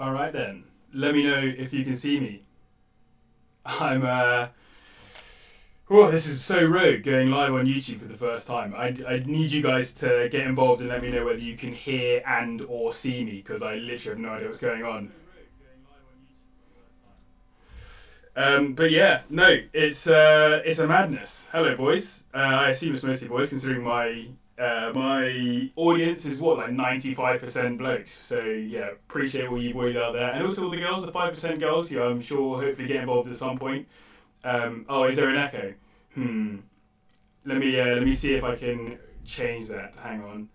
All right then. Let me know if you can see me. I'm Oh, this is so rogue going live on YouTube for the first time. I need you guys to get involved and let me know whether you can hear and or see me because I literally have no idea what's going on. But yeah, no, it's a madness. Hello, boys. I assume it's mostly boys, considering my audience is what, like 95% blokes. So yeah, appreciate all you boys out there, and also all the girls, the 5% girls. Yeah, I'm sure hopefully get involved at some point. Oh, is there an echo? Let me see if I can change that. Hang on.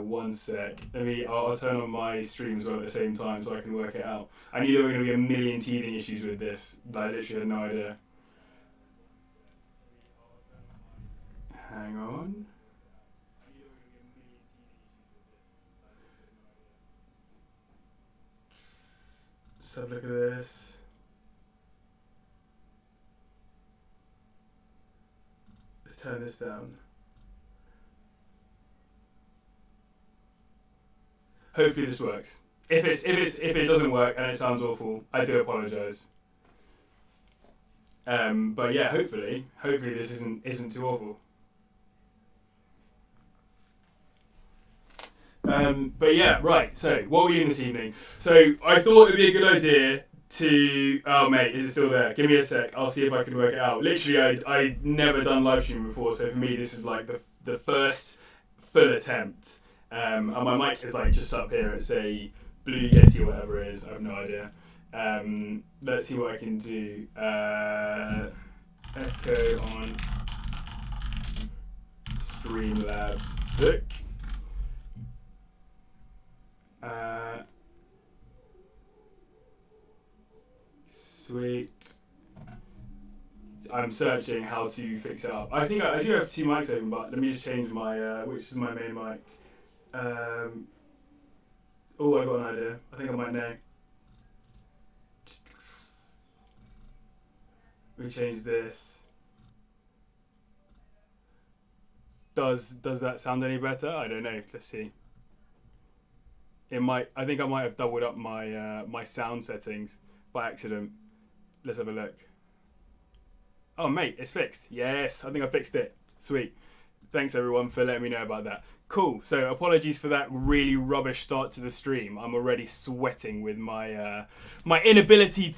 One sec. I'll turn on my stream as well at the same time so I can work it out. I knew there were going to be a million teething issues with this. I literally had no idea. Hang on. Let's have a look at this. Let's turn this down. Hopefully this works. If it doesn't work and it sounds awful, I do apologise. But yeah, hopefully this isn't too awful. But yeah, right. So what are we doing this evening? So I thought it'd be a good idea to. Oh mate, is it still there? Give me a sec. I'll see if I can work it out. Literally, I'd never done live streaming before, so for me this is like the first full attempt. And my mic is like just up here. It's a Blue Yeti or whatever it is. I have no idea. Let's see what I can do. Echo on Streamlabs. Sick. Sweet. I'm searching how to fix it up. I think I do have two mics open, but let me just change my which is my main mic. Oh, I got an idea. I think I might know. We change this. Does that sound any better? I don't know. Let's see. It might. I think I might have doubled up my sound settings by accident. Let's have a look. Oh mate, it's fixed. Yes, I think I fixed it. Sweet. Thanks everyone for letting me know about that. Cool. So apologies for that really rubbish start to the stream. I'm already sweating with my my inability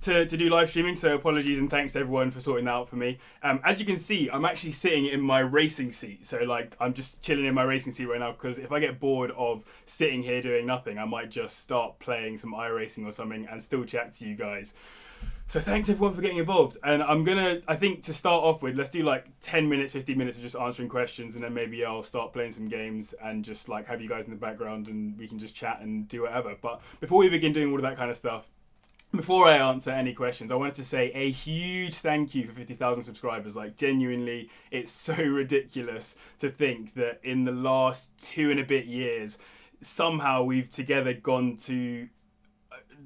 to do live streaming. So apologies and thanks to everyone for sorting that out for me. As you can see, I'm actually sitting in my racing seat. So like I'm just chilling in my racing seat right now because if I get bored of sitting here doing nothing, I might just start playing some iRacing or something and still chat to you guys. So thanks everyone for getting involved. And I think to start off with, let's do like 10 minutes, 15 minutes of just answering questions, and then maybe I'll start playing some games and just like have you guys in the background and we can just chat and do whatever. But before we begin doing all of that kind of stuff, before I answer any questions, I wanted to say a huge thank you for 50,000 subscribers. Like genuinely, it's so ridiculous to think that in the last 2 and a bit years, somehow we've together gone to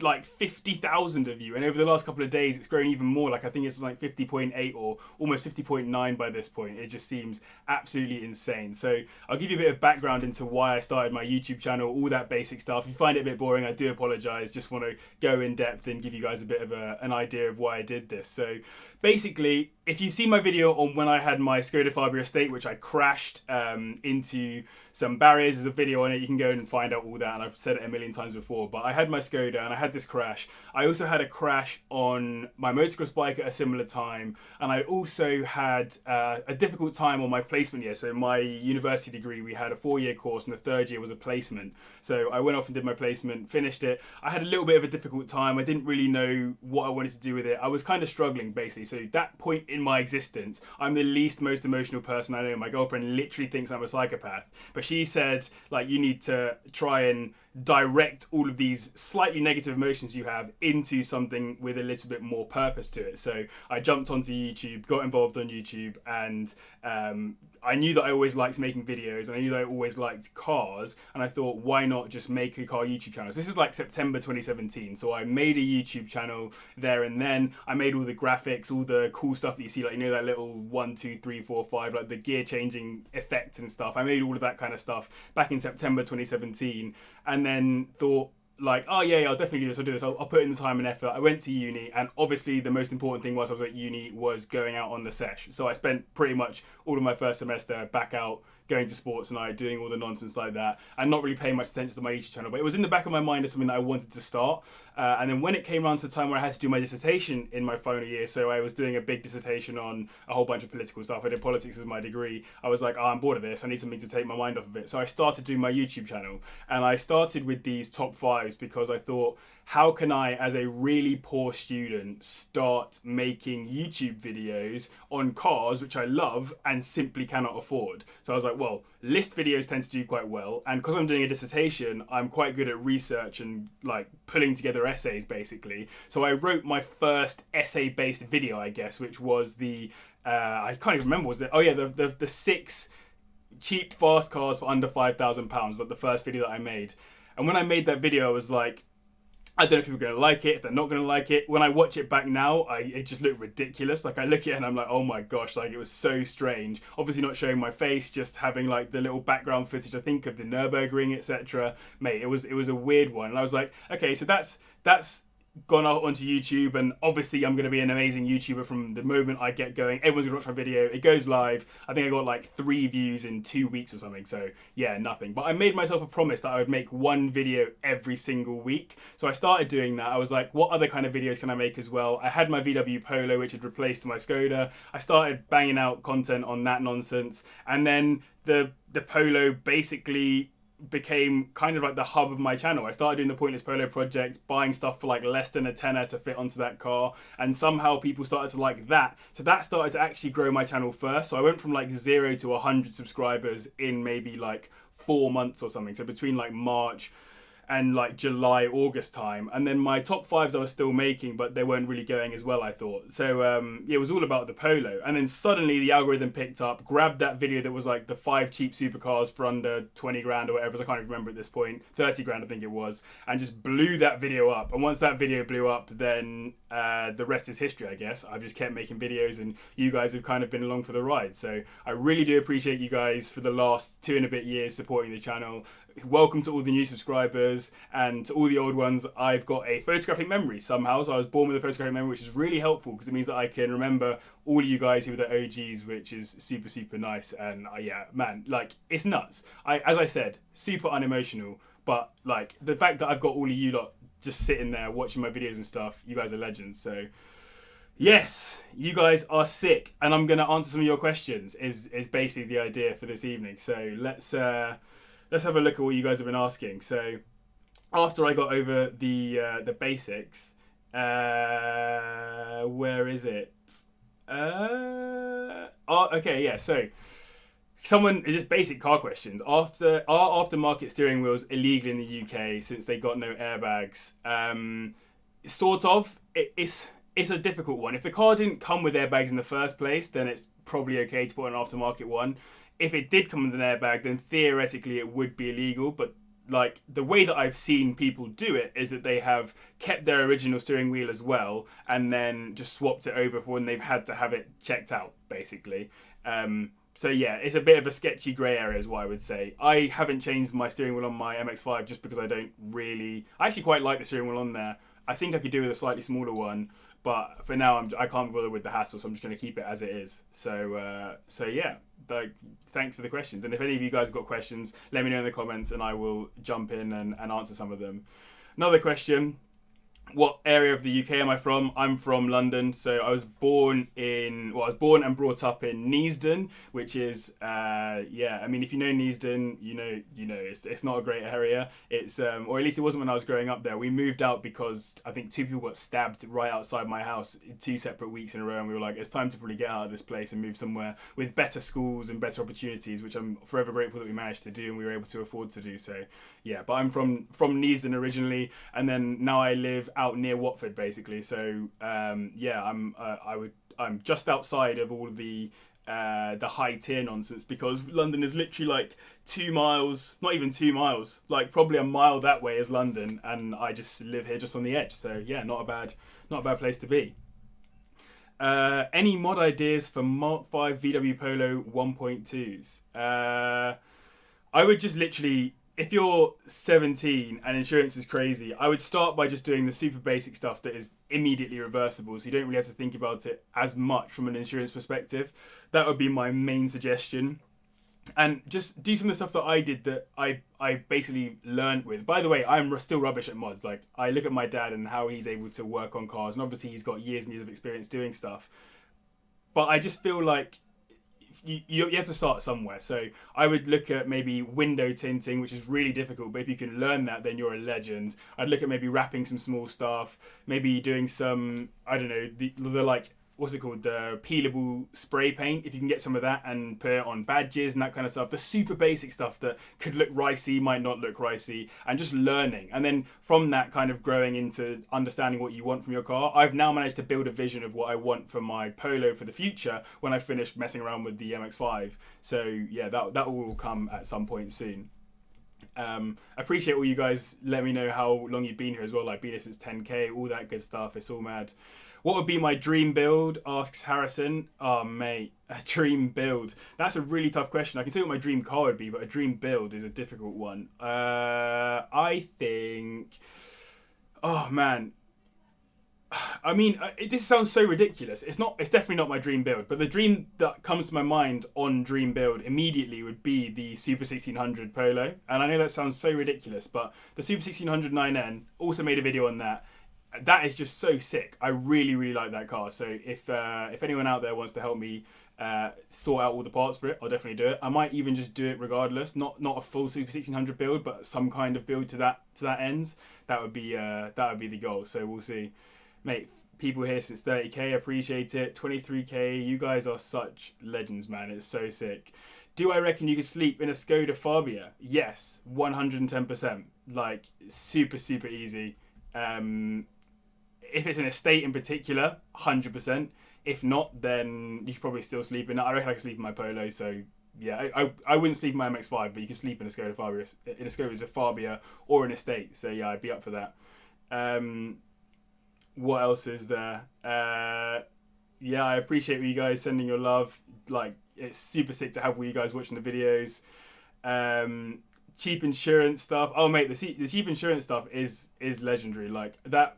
like 50,000 of you, and over the last couple of days it's grown even more. Like I think it's like 50.8 or almost 50.9 by this point. It just seems absolutely insane. So I'll give you a bit of background into why I started my YouTube channel, all that basic stuff. If you find it a bit boring, I do apologize. Just want to go in depth and give you guys a bit of an idea of why I did this. So basically, if you've seen my video on when I had my Skoda Fabia estate, which I crashed into some barriers, there's a video on it. You can go and find out all that, and I've said it a million times before, but I had my Skoda and I had this crash. I also had a crash on my motocross bike at a similar time, and I also had a difficult time on my placement year. So my university degree, we had a 4-year course, and the 3rd year was a placement. So I went off and did my placement, finished it. I had a little bit of a difficult time. I didn't really know what I wanted to do with it. I was kind of struggling, basically. So that point in my existence, I'm the least most emotional person I know. My girlfriend literally thinks I'm a psychopath, but she said, like, you need to try and direct all of these slightly negative of emotions you have into something with a little bit more purpose to it. So I jumped onto YouTube, got involved on YouTube, and I knew that I always liked making videos, and I knew that I always liked cars, and I thought, why not just make a car YouTube channel? So this is like September 2017, so I made a YouTube channel there and then. I made all the graphics, all the cool stuff that you see, like, you know, that little 1, 2, 3, 4, 5, like the gear changing effect and stuff. I made all of that kind of stuff back in September 2017, and then thought, like, oh yeah, I'll definitely do this, I'll put in the time and effort. I went to uni, and obviously the most important thing whilst I was at uni was going out on the sesh. So I spent pretty much all of my first semester back out, going to sports night, doing all the nonsense like that, and not really paying much attention to my YouTube channel. But it was in the back of my mind as something that I wanted to start. And then when it came around to the time where I had to do my dissertation in my final year, so I was doing a big dissertation on a whole bunch of political stuff. I did politics as my degree. I was like, oh, I'm bored of this. I need something to take my mind off of it. So I started doing my YouTube channel. And I started with these top 5s because I thought, how can I, as a really poor student, start making YouTube videos on cars, which I love and simply cannot afford? So I was like, well, list videos tend to do quite well. And because I'm doing a dissertation, I'm quite good at research and like pulling together essays, basically. So I wrote my first essay-based video, I guess, which was the, I can't even remember, was it? Oh yeah, the 6 cheap fast cars for under £5,000, like the first video that I made. And when I made that video, I was like, I don't know if people are going to like it, if they're not going to like it. When I watch it back now, it just looked ridiculous. Like, I look at it and I'm like, oh my gosh, like, it was so strange. Obviously not showing my face, just having like the little background footage, I think, of the Nürburgring, etc. Mate, it was a weird one. And I was like, okay, so that's gone out onto YouTube, and obviously I'm going to be an amazing YouTuber from the moment I get going. Everyone's going to watch my video. It goes live. I think I got like 3 views in 2 weeks or something. So yeah, nothing. But I made myself a promise that I would make 1 video every single week. So I started doing that. I was like, what other kind of videos can I make as well? I had my VW Polo, which had replaced my Skoda. I started banging out content on that nonsense. And then the Polo basically became kind of like the hub of my channel. I started doing the Pointless Polo project, buying stuff for like less than a tenner to fit onto that car, and somehow people started to like that. So that started to actually grow my channel first. So I went from like 0 to 100 subscribers in maybe like 4 months or something. So between like March and like July, August time. And then my top 5s I was still making, but they weren't really going as well, I thought. So it was all about the Polo. And then suddenly the algorithm picked up, grabbed that video that was like the 5 cheap supercars for under 20 grand or whatever, I can't even remember at this point, 30 grand I think it was, and just blew that video up. And once that video blew up, then the rest is history, I guess. I've just kept making videos, and you guys have kind of been along for the ride. So I really do appreciate you guys for the last 2 and a bit years supporting the channel. Welcome to all the new subscribers, and to all the old ones. I've got a photographic memory somehow, so I was born with a photographic memory, which is really helpful because it means that I can remember all of you guys who are the OGs, which is super, super nice. And yeah, man, like, it's nuts. As I said, super unemotional, but like the fact that I've got all of you lot just sitting there watching my videos and stuff, you guys are legends. So yes, you guys are sick, and I'm gonna answer some of your questions is basically the idea for this evening. So let's have a look at what you guys have been asking. So after I got over the basics, where is it? Okay, yeah. So just basic car questions. Are aftermarket steering wheels illegal in the UK since they got no airbags? Sort of. It's a difficult one. If the car didn't come with airbags in the first place, then it's probably okay to put an aftermarket one. If it did come with an airbag, then theoretically it would be illegal. But like the way that I've seen people do it is that they have kept their original steering wheel as well, and then just swapped it over for when they've had to have it checked out, basically. So yeah, it's a bit of a sketchy grey area is what I would say. I haven't changed my steering wheel on my MX-5 just because I actually quite like the steering wheel on there. I think I could do with a slightly smaller one, but for now I can't bother with the hassle, so I'm just going to keep it as it is. So yeah, thanks for the questions. And if any of you guys have got questions, let me know in the comments and I will jump in and answer some of them. Another question. what area of the UK am I from? I'm from London, so I was born and brought up in Neasden, which is yeah. I mean, if you know Neasden, it's not a great area. It's or at least it wasn't when I was growing up there. We moved out because I think two people got stabbed right outside my house in 2 separate weeks in a row, and we were like, it's time to probably get out of this place and move somewhere with better schools and better opportunities, which I'm forever grateful that we managed to do and we were able to afford to do so. Yeah, but I'm from Neasden originally, and then now I live out near Watford, basically. So yeah, I'm just outside of all of the high tier nonsense, because London is literally like 2 miles, not even 2 miles, like probably a mile that way is London, and I just live here just on the edge. So yeah, not a bad place to be. Any mod ideas for Mark 5 VW Polo 1.2s? I would just literally, if you're 17 and insurance is crazy, I would start by just doing the super basic stuff that is immediately reversible, so you don't really have to think about it as much from an insurance perspective. That would be my main suggestion. And just do some of the stuff that I did that I basically learned with. By the way, I'm still rubbish at mods. Like, I look at my dad and how he's able to work on cars, and obviously he's got years and years of experience doing stuff. But I just feel like you have to start somewhere. So I would look at maybe window tinting, which is really difficult, but if you can learn that, then you're a legend. I'd look at maybe wrapping some small stuff, maybe doing some, I don't know, the like, what's it called, the peelable spray paint, if you can get some of that and put it on badges and that kind of stuff. The super basic stuff that could look ricey, might not look ricey, and just learning. And then from that, kind of growing into understanding what you want from your car. I've now managed to build a vision of what I want for my Polo for the future when I finish messing around with the MX-5. So yeah, that will come at some point soon. I appreciate all you guys. Let me know how long you've been here as well, like been here since 10k, all that good stuff. It's all mad. What would be my dream build, asks Harrison. Oh mate, a dream build, that's a really tough question. I can say what my dream car would be, but a dream build is a difficult one. I think, oh man, I mean, this sounds so ridiculous. It's not. It's definitely not my dream build. But the dream that comes to my mind on dream build immediately would be the Super 1600 Polo. And I know that sounds so ridiculous, but the Super 1600 9N, also made a video on that. That is just so sick. I really, really like that car. So if anyone out there wants to help me sort out all the parts for it, I'll definitely do it. I might even just do it regardless. Not a full Super 1600 build, but some kind of build to that end. That would be the goal. So we'll see. Mate, people here since 30k, appreciate it. 23k, you guys are such legends, man. It's so sick. Do I reckon you could sleep in a Skoda Fabia? Yes, 110%. Like, super, super easy. If it's an estate in particular, 100%. If not, then you should probably still sleep in it. I reckon I could sleep in my Polo, so yeah, I wouldn't sleep in my MX-5, but you can sleep in a Skoda Fabia or an estate. So yeah, I'd be up for that. What else is there? Yeah, I appreciate you guys sending your love. Like, it's super sick to have all you guys watching the videos. Cheap insurance stuff. Oh mate, the cheap insurance stuff is legendary. Like that.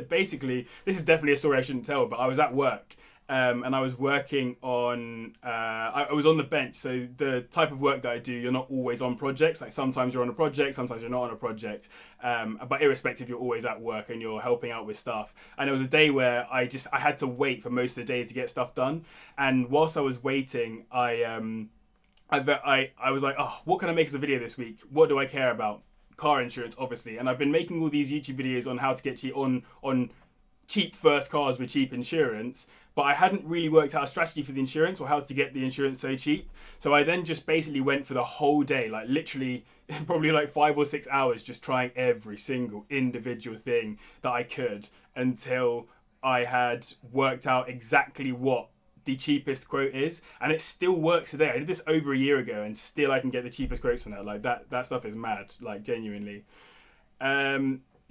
Basically, this is definitely a story I shouldn't tell, but I was at work. And I was working on, I was on the bench. So the type of work that I do, you're not always on projects. Like sometimes you're on a project, sometimes you're not on a project. But irrespective, you're always at work and you're helping out with stuff. And it was a day where I had to wait for most of the day to get stuff done. And whilst I was waiting, I was like, oh, what can I make as a video this week? What do I care about? Car insurance, obviously. And I've been making all these YouTube videos on how to get cheap on cheap first cars with cheap insurance, but I hadn't really worked out a strategy for the insurance or how to get the insurance so cheap. So I then just basically went for the whole day, like literally probably like 5 or 6 hours, just trying every single individual thing that I could until I had worked out exactly what the cheapest quote is. And it still works today. I did this over a year ago and still I can get the cheapest quotes from that. Like that stuff is mad, like genuinely.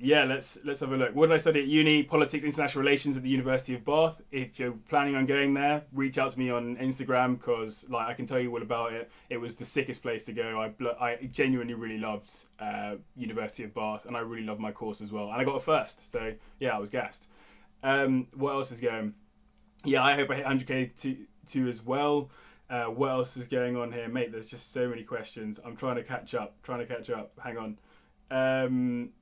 Yeah, let's have a look. What did I study at uni? Politics, international relations at the University of Bath. If you're planning on going there, reach out to me on Instagram, because like I can tell you all about it. It was the sickest place to go. I genuinely really loved University of Bath, and I really loved my course as well. And I got a first, so yeah, I was gassed. What else is going? Yeah, I hope I hit 100k too as well. What else is going on here, mate? There's just so many questions. I'm trying to catch up. Hang on.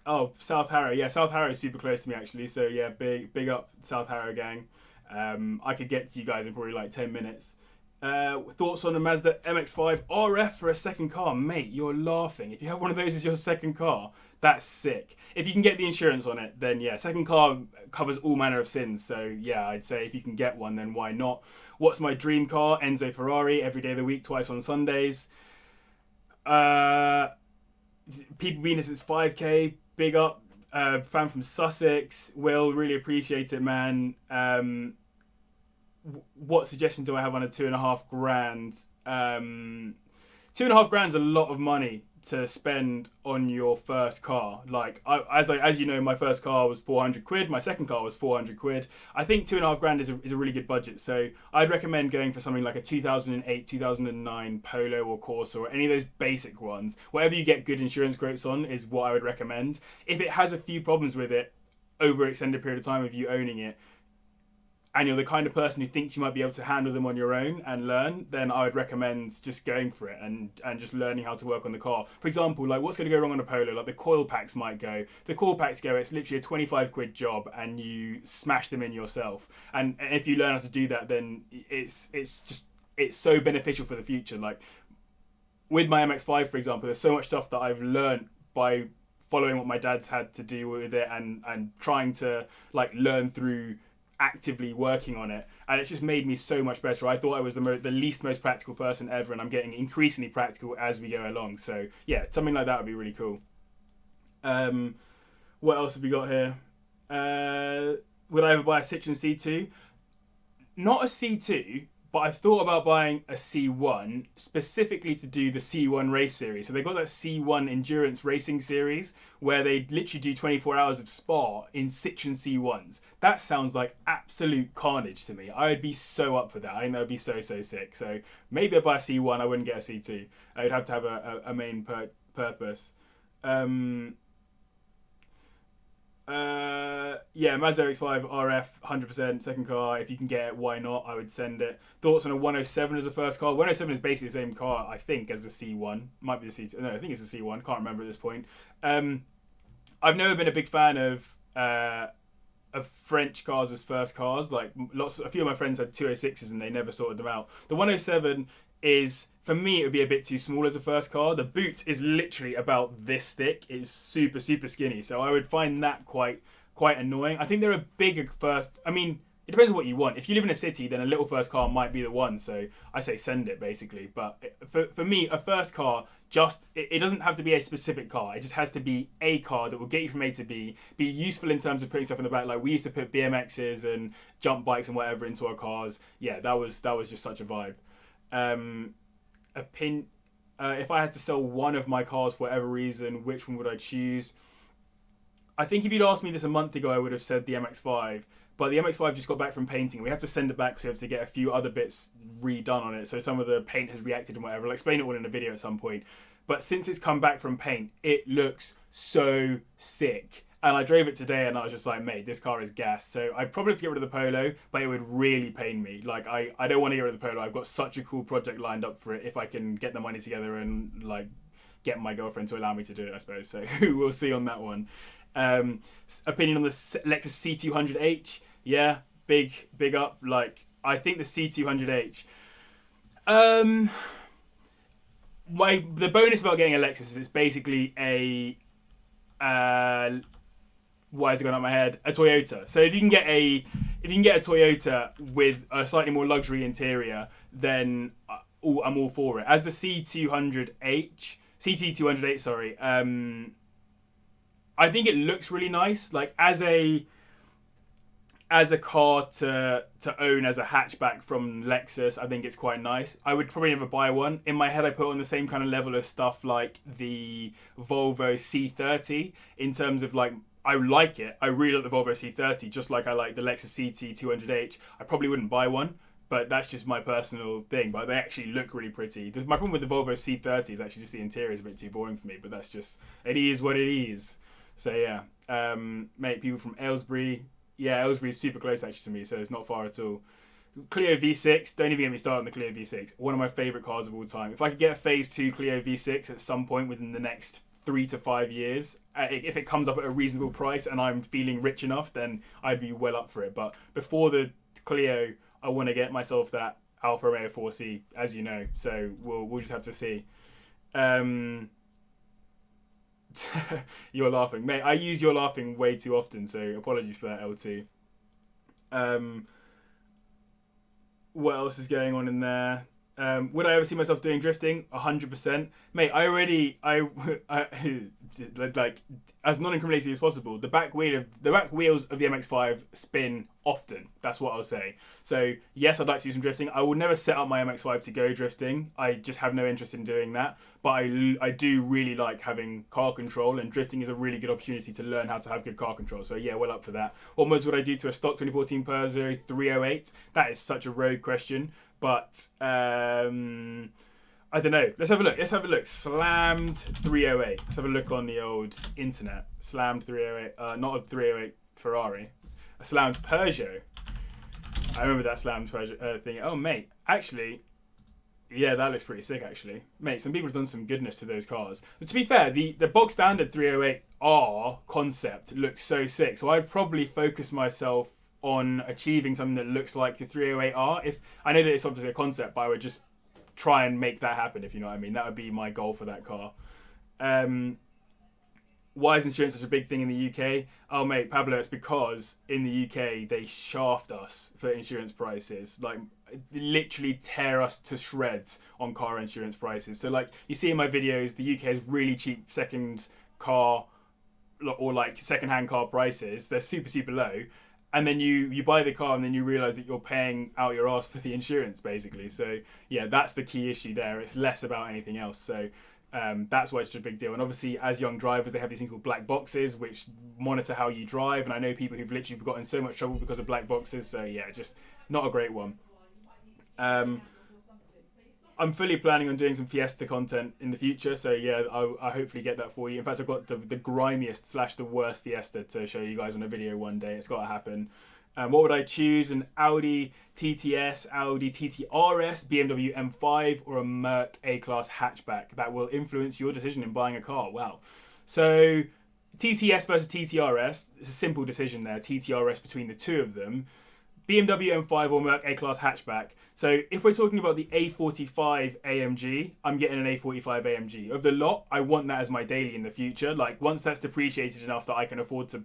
Oh, South Harrow. Yeah, South Harrow is super close to me actually. So yeah, big up South Harrow gang. I could get to you guys in probably like 10 minutes. Thoughts on the Mazda MX-5 RF for a second car? Mate, you're laughing. If you have one of those as your second car, that's sick. If you can get the insurance on it, then yeah, second car covers all manner of sins. So yeah, I'd say if you can get one, then why not? What's my dream car? Enzo Ferrari, every day of the week, twice on Sundays. People been here since 5K. Big up. Fan from Sussex. Will, really appreciate it, man. What suggestion do I have on a 2.5 grand? 2.5 grand is a lot of money to spend on your first car. Like, as you know, my first car was 400 quid. My second car was 400 quid. I think 2.5 grand is a really good budget. So I'd recommend going for something like a 2008, 2009 Polo or Corsa or any of those basic ones. Whatever you get good insurance quotes on is what I would recommend. If it has a few problems with it over an extended period of time of you owning it, and you're the kind of person who thinks you might be able to handle them on your own and learn, then I would recommend just going for it and just learning how to work on the car. For example, like what's going to go wrong on a Polo? Like the coil packs might go. The coil packs go, it's literally a 25 quid job and you smash them in yourself. And if you learn how to do that, then it's so beneficial for the future. Like with my MX-5, for example, there's so much stuff that I've learned by following what my dad's had to do with it and trying to like learn through actively working on it, and it's just made me so much better. I thought I was the least most practical person ever, and I'm getting increasingly practical as we go along. So yeah, something like that would be really cool. What else have we got here? Would I ever buy a Citroen C2? Not a C2, but I've thought about buying a C1 specifically to do the C1 race series. So they've got that C1 endurance racing series where they literally do 24 hours of Spa in Citroen C1s. That sounds like absolute carnage to me. I would be so up for that. I think that would be so sick. So maybe I'd buy a C1. I wouldn't get a C2. I would have to have a main purpose. Yeah, Mazda MX-5 RF 100% second car. If you can get it, why not? I would send it. Thoughts on a 107 as a first car? 107 is basically the same car, I think, as the C1. Might be the C2. No, I think it's the C1. Can't remember at this point. I've never been a big fan of French cars as first cars. Like a few of my friends had 206s and they never sorted them out. The 107 is, for me, it would be a bit too small as a first car. The boot is literally about this thick. It's super skinny, so I would find that quite annoying. I think they're a bigger first. I mean, it depends on what you want. If you live in a city, then a little first car might be the one. So I say send it basically. But for me, a first car, it doesn't have to be a specific car. It just has to be a car that will get you from A to B, be useful in terms of putting stuff in the back. Like we used to put BMXs and jump bikes and whatever into our cars. Yeah, that was just such a vibe. If I had to sell one of my cars for whatever reason, which one would I choose? I think if you'd asked me this a month ago, I would have said the MX-5. But the MX-5 just got back from painting. We have to send it back because we have to get a few other bits redone on it. So some of the paint has reacted and whatever. I'll explain it all in a video at some point. But since it's come back from paint, it looks so sick. And I drove it today and I was just like, mate, this car is gas. So I'd probably have to get rid of the Polo, but it would really pain me. Like, I don't want to get rid of the Polo. I've got such a cool project lined up for it if I can get the money together and, like, get my girlfriend to allow me to do it, I suppose. So we'll see on that one. Opinion on the Lexus C200H? Yeah, big up. Like, I think the C200H... the bonus about getting a Lexus is it's basically a... why is it going on my head? A Toyota. So if you can get a Toyota with a slightly more luxury interior, then I'm all for it. As the CT200H, sorry. I think it looks really nice. Like as a car to own as a hatchback from Lexus, I think it's quite nice. I would probably never buy one. In my head, I put on the same kind of level as stuff like the Volvo C30 in terms of like, I like it. I really like the Volvo C30, just like I like the Lexus CT200H. I probably wouldn't buy one, but that's just my personal thing. But they actually look really pretty. My problem with the Volvo C30 is actually just the interior is a bit too boring for me, but that's just, it is what it is. So yeah, mate, people from Aylesbury. Yeah, Aylesbury is super close actually to me, so it's not far at all. Clio V6, don't even get me started on the Clio V6. One of my favourite cars of all time. If I could get a Phase 2 Clio V6 at some point within the next 3 to 5 years. If it comes up at a reasonable price and I'm feeling rich enough, then I'd be well up for it. But before the Clio, I want to get myself that Alfa Romeo 4C, as you know. So we'll just have to see. You're laughing, mate. I use "you're laughing" way too often, so apologies for that, L2. What else is going on in there? Would I ever see myself doing drifting? 100%, mate. I like, as non-incriminating as possible. The back wheels of the MX-5 spin often. That's what I'll say. So yes, I'd like to do some drifting. I will never set up my MX-5 to go drifting. I just have no interest in doing that. But I do really like having car control, and drifting is a really good opportunity to learn how to have good car control. So yeah, well up for that. What mods would I do to a stock 2014 Peugeot 308? That is such a rogue question. But I don't know. Let's have a look. Slammed 308. Let's have a look on the old internet. Slammed 308. Not a 308 Ferrari. A slammed Peugeot. I remember that slammed Peugeot thing. Oh, mate. Actually, yeah, that looks pretty sick, actually. Mate, some people have done some goodness to those cars. But to be fair, the box standard 308R concept looks so sick. So I'd probably focus myself on achieving something that looks like the 308R. If I know that it's obviously a concept, but I would just try and make that happen, if you know what I mean. That would be my goal for that car. Why is insurance such a big thing in the UK? Oh, mate, Pablo, it's because in the UK they shaft us for insurance prices. Like, literally tear us to shreds on car insurance prices. So, like, you see in my videos, the UK has really cheap second-hand car prices. They're super, super low. And then you buy the car and then you realise that you're paying out your ass for the insurance, basically. So, yeah, that's the key issue there. It's less about anything else. So that's why it's such a big deal. And obviously, as young drivers, they have these things called black boxes, which monitor how you drive. And I know people who've literally gotten so much trouble because of black boxes. So, yeah, just not a great one. I'm fully planning on doing some Fiesta content in the future, so yeah, I'll hopefully get that for you. In fact, I've got the grimiest / the worst Fiesta to show you guys on a video one day. It's got to happen. What would I choose? An Audi TTS, Audi TTRS, BMW M5, or a Merc A-Class hatchback? That will influence your decision in buying a car. Wow. So TTS versus TTRS, it's a simple decision there. TTRS between the two of them. BMW M5 or Merc A-Class hatchback. So if we're talking about the A45 AMG, I'm getting an A45 AMG. Of the lot, I want that as my daily in the future. Like, once that's depreciated enough that I can afford to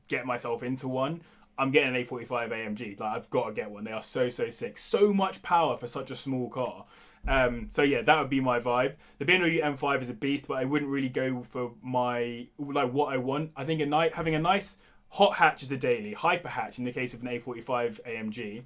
get myself into one, I'm getting an A45 AMG. Like, I've got to get one. They are so, so sick. So much power for such a small car. So yeah, that would be my vibe. The BMW M5 is a beast, but I wouldn't really go for what I want. I think having a nice hot hatch is a daily. Hyper hatch in the case of an A45 AMG,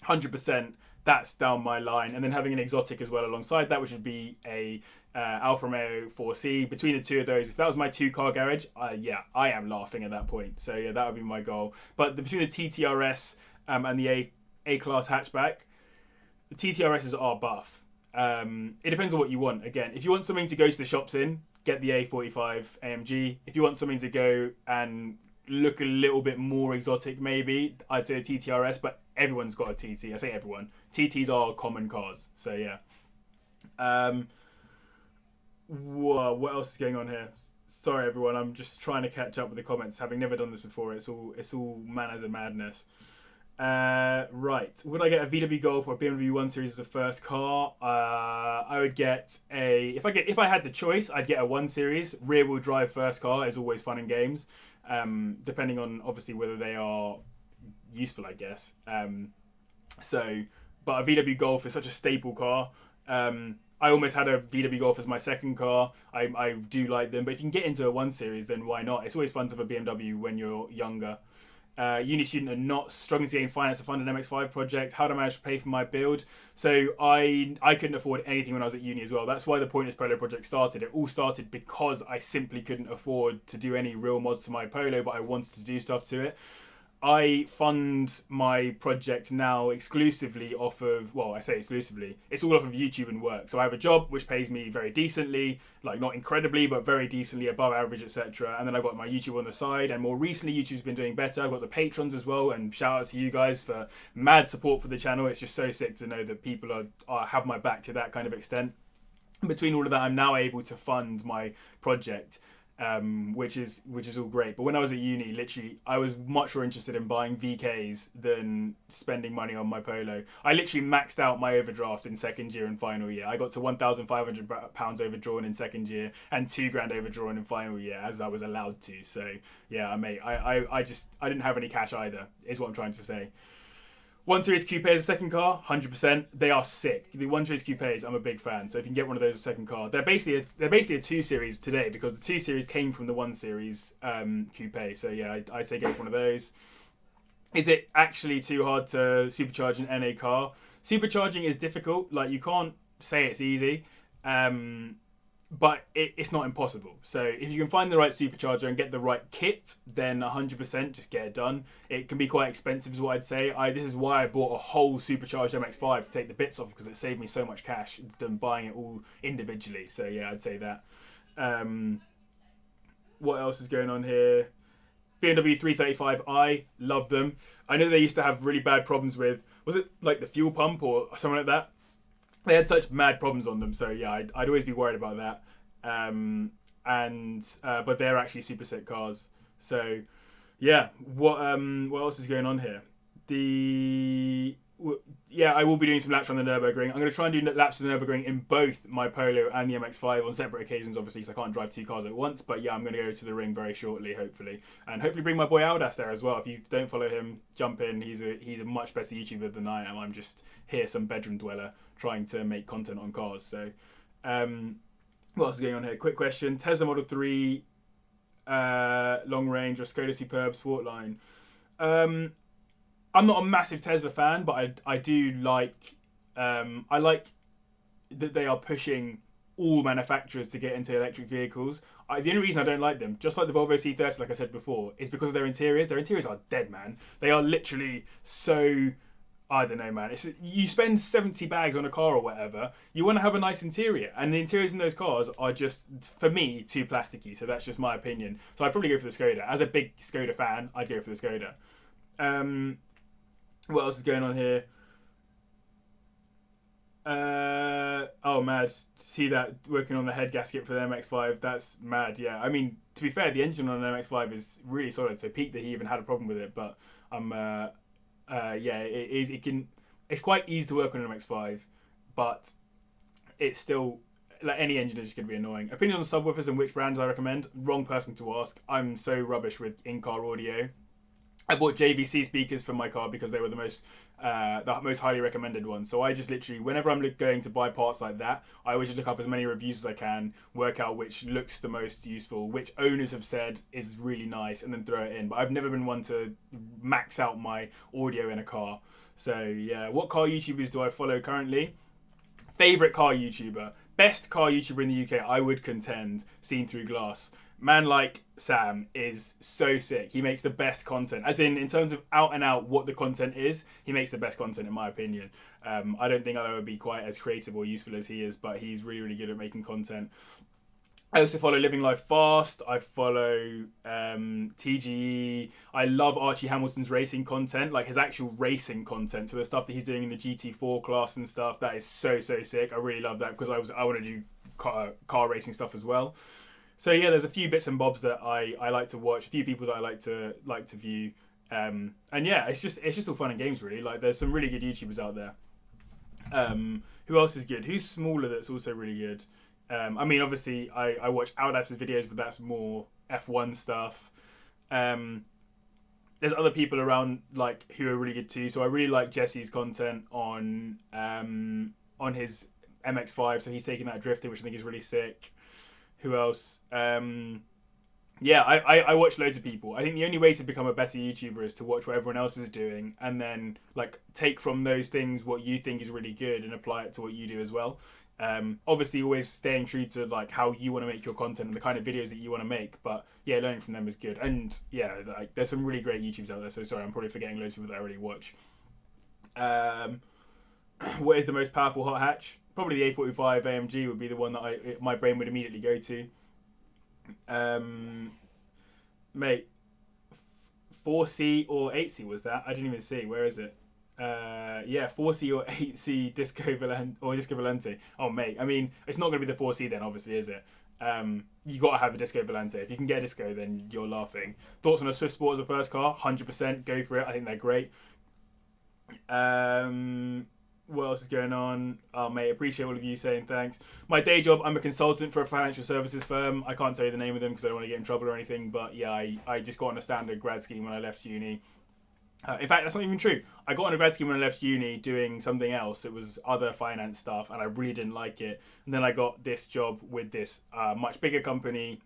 100%, that's down my line. And then having an exotic as well alongside that, which would be a Alfa Romeo 4C. Between the two of those, if that was my 2-car garage, yeah, I am laughing at that point. So yeah, that would be my goal. But between the TTRS and the A-Class hatchback, the TTRSs are buff. It depends on what you want. Again, if you want something to go to the shops in, get the A45 AMG. If you want something to go and look a little bit more exotic, maybe, I'd say a TTRS, but everyone's got a TT. I say everyone. TTs are common cars, so yeah. What else is going on here? Sorry, everyone. I'm just trying to catch up with the comments. Having never done this before, it's all manners and madness. Right. Would I get a VW Golf or a BMW 1 Series as a first car? I would get if I had the choice, I'd get a 1 Series. Rear wheel drive first car is always fun and games. Depending on obviously whether they are useful, I guess. But a VW Golf is such a staple car. I almost had a VW Golf as my second car. I do like them, but if you can get into a 1 Series, then why not? It's always fun to have a BMW when you're younger. Uni student and not struggling to gain finance to fund an MX-5 project. How do I manage to pay for my build? So I couldn't afford anything when I was at uni as well. That's why the Pointless Polo project started. It all started because I simply couldn't afford to do any real mods to my Polo, but I wanted to do stuff to it. I fund my project now exclusively off of, well, I say exclusively, it's all off of YouTube and work. So I have a job which pays me very decently, like not incredibly, but very decently, above average, etc. And then I've got my YouTube on the side, and more recently YouTube's been doing better. I've got the patrons as well, and shout out to you guys for mad support for the channel. It's just so sick to know that people have my back to that kind of extent. between all of that, I'm now able to fund my project, which is all great. But when I was at uni, literally, I was much more interested in buying VKs than spending money on my polo. I literally maxed out my overdraft in second year and final year. I got to £1,500 overdrawn in second year and £2,000 overdrawn in final year, as I was allowed to. So yeah, mate, I didn't have any cash either, is what I'm trying to say. 1 Series Coupe as a second car, 100%. They are sick. The 1 Series Coupes, I'm a big fan. So if you can get one of those as a second car, they're basically a 2 Series today, because the 2 Series came from the 1 Series Coupe. So yeah, I'd say go for one of those. Is it actually too hard to supercharge an NA car? Supercharging is difficult. Like, you can't say it's easy. But it's not impossible. So if you can find the right supercharger and get the right kit, then 100% just get it done. It can be quite expensive, is what I'd say. This is why I bought a whole supercharged MX-5 to take the bits off, because it saved me so much cash than buying it all individually. So yeah, I'd say that. What else is going on here? BMW 335i, love them. I know they used to have really bad problems with, was it like the fuel pump or something like that? They had such mad problems on them, so yeah, I'd always be worried about that. But they're actually super sick cars. So yeah, what else is going on here? I will be doing some laps on the Nürburgring. I'm going to try and do laps on the Nürburgring in both my Polo and the MX-5 on separate occasions, obviously, because I can't drive 2 cars at once. But yeah, I'm going to go to the ring very shortly, hopefully. And hopefully bring my boy Aldas there as well. If you don't follow him, jump in. He's a much better YouTuber than I am. I'm just here, some bedroom dweller, trying to make content on cars. So what else is going on here? Quick question. Tesla Model 3 long range or Skoda Superb Sportline? I'm not a massive Tesla fan, but I do like I like that they are pushing all manufacturers to get into electric vehicles. The only reason I don't like them, just like the Volvo C30, like I said before, is because of their interiors. Their interiors are dead, man. They are literally so, I don't know, man. You spend 70 bags on a car or whatever, you want to have a nice interior, and the interiors in those cars are just, for me, too plasticky. So that's just my opinion. So I'd probably go for the Skoda. As a big Skoda fan, I'd go for the Skoda. What else is going on here? Oh, mad. See that working on the head gasket for the MX-5. That's mad, yeah. I mean, to be fair, the engine on an MX-5 is really solid. So peak that he even had a problem with it. But it's quite easy to work on an MX-5. But it's still, like, any engine is just going to be annoying. Opinions on subwoofers and which brands I recommend? Wrong person to ask. I'm so rubbish with in-car audio. I bought JVC speakers for my car because they were the most highly recommended ones. So I just literally, whenever I'm going to buy parts like that, I always just look up as many reviews as I can, work out which looks the most useful, which owners have said is really nice, and then throw it in. But I've never been one to max out my audio in a car. So yeah, what car YouTubers do I follow currently? Favorite car YouTuber, best car YouTuber in the UK, I would contend, Seen Through Glass. Man like Sam is so sick. He makes the best content. As in terms of out and out what the content is, he makes the best content in my opinion. I don't think I'll ever be quite as creative or useful as he is, but he's really, really good at making content. I also follow Living Life Fast. I follow TGE. I love Archie Hamilton's racing content, like his actual racing content. So the stuff that he's doing in the GT4 class and stuff, that is so, so sick. I really love that because I want to do car racing stuff as well. So yeah, there's a few bits and bobs that I like to watch, a few people that I like to view, and yeah, it's just all fun and games really. Like, there's some really good YouTubers out there. Who else is good? Who's smaller that's also really good? I mean, obviously I watch Outlass's videos, but that's more F1 stuff. There's other people around like who are really good too. So I really like Jesse's content on his MX-5. So he's taking that drifting, which I think is really sick. Who else? Yeah, I watch loads of people. I think the only way to become a better YouTuber is to watch what everyone else is doing and then like take from those things what you think is really good and apply it to what you do as well. Obviously always staying true to like how you want to make your content and the kind of videos that you want to make, but yeah, learning from them is good. And yeah, like, there's some really great YouTubers out there. So sorry, I'm probably forgetting loads of people that I already watch. What is the most powerful hot hatch? Probably the A45 AMG would be the one that my brain would immediately go to. Mate, 4C or 8C was that? I didn't even see. Where is it? Yeah, 4C or 8C Disco Volante. Oh mate, I mean it's not going to be the 4C then, obviously, is it? You got to have a Disco Volante. If you can get a Disco, then you're laughing. Thoughts on a Swift Sport as a first car? 100%. Go for it. I think they're great. What else is going on? Oh mate, appreciate all of you saying thanks. My day job, I'm a consultant for a financial services firm. I can't tell you the name of them because I don't want to get in trouble or anything. But yeah, I just got on a standard grad scheme when I left uni. In fact, that's not even true. I got on a grad scheme when I left uni doing something else. It was other finance stuff, and I really didn't like it. And then I got this job with this much bigger company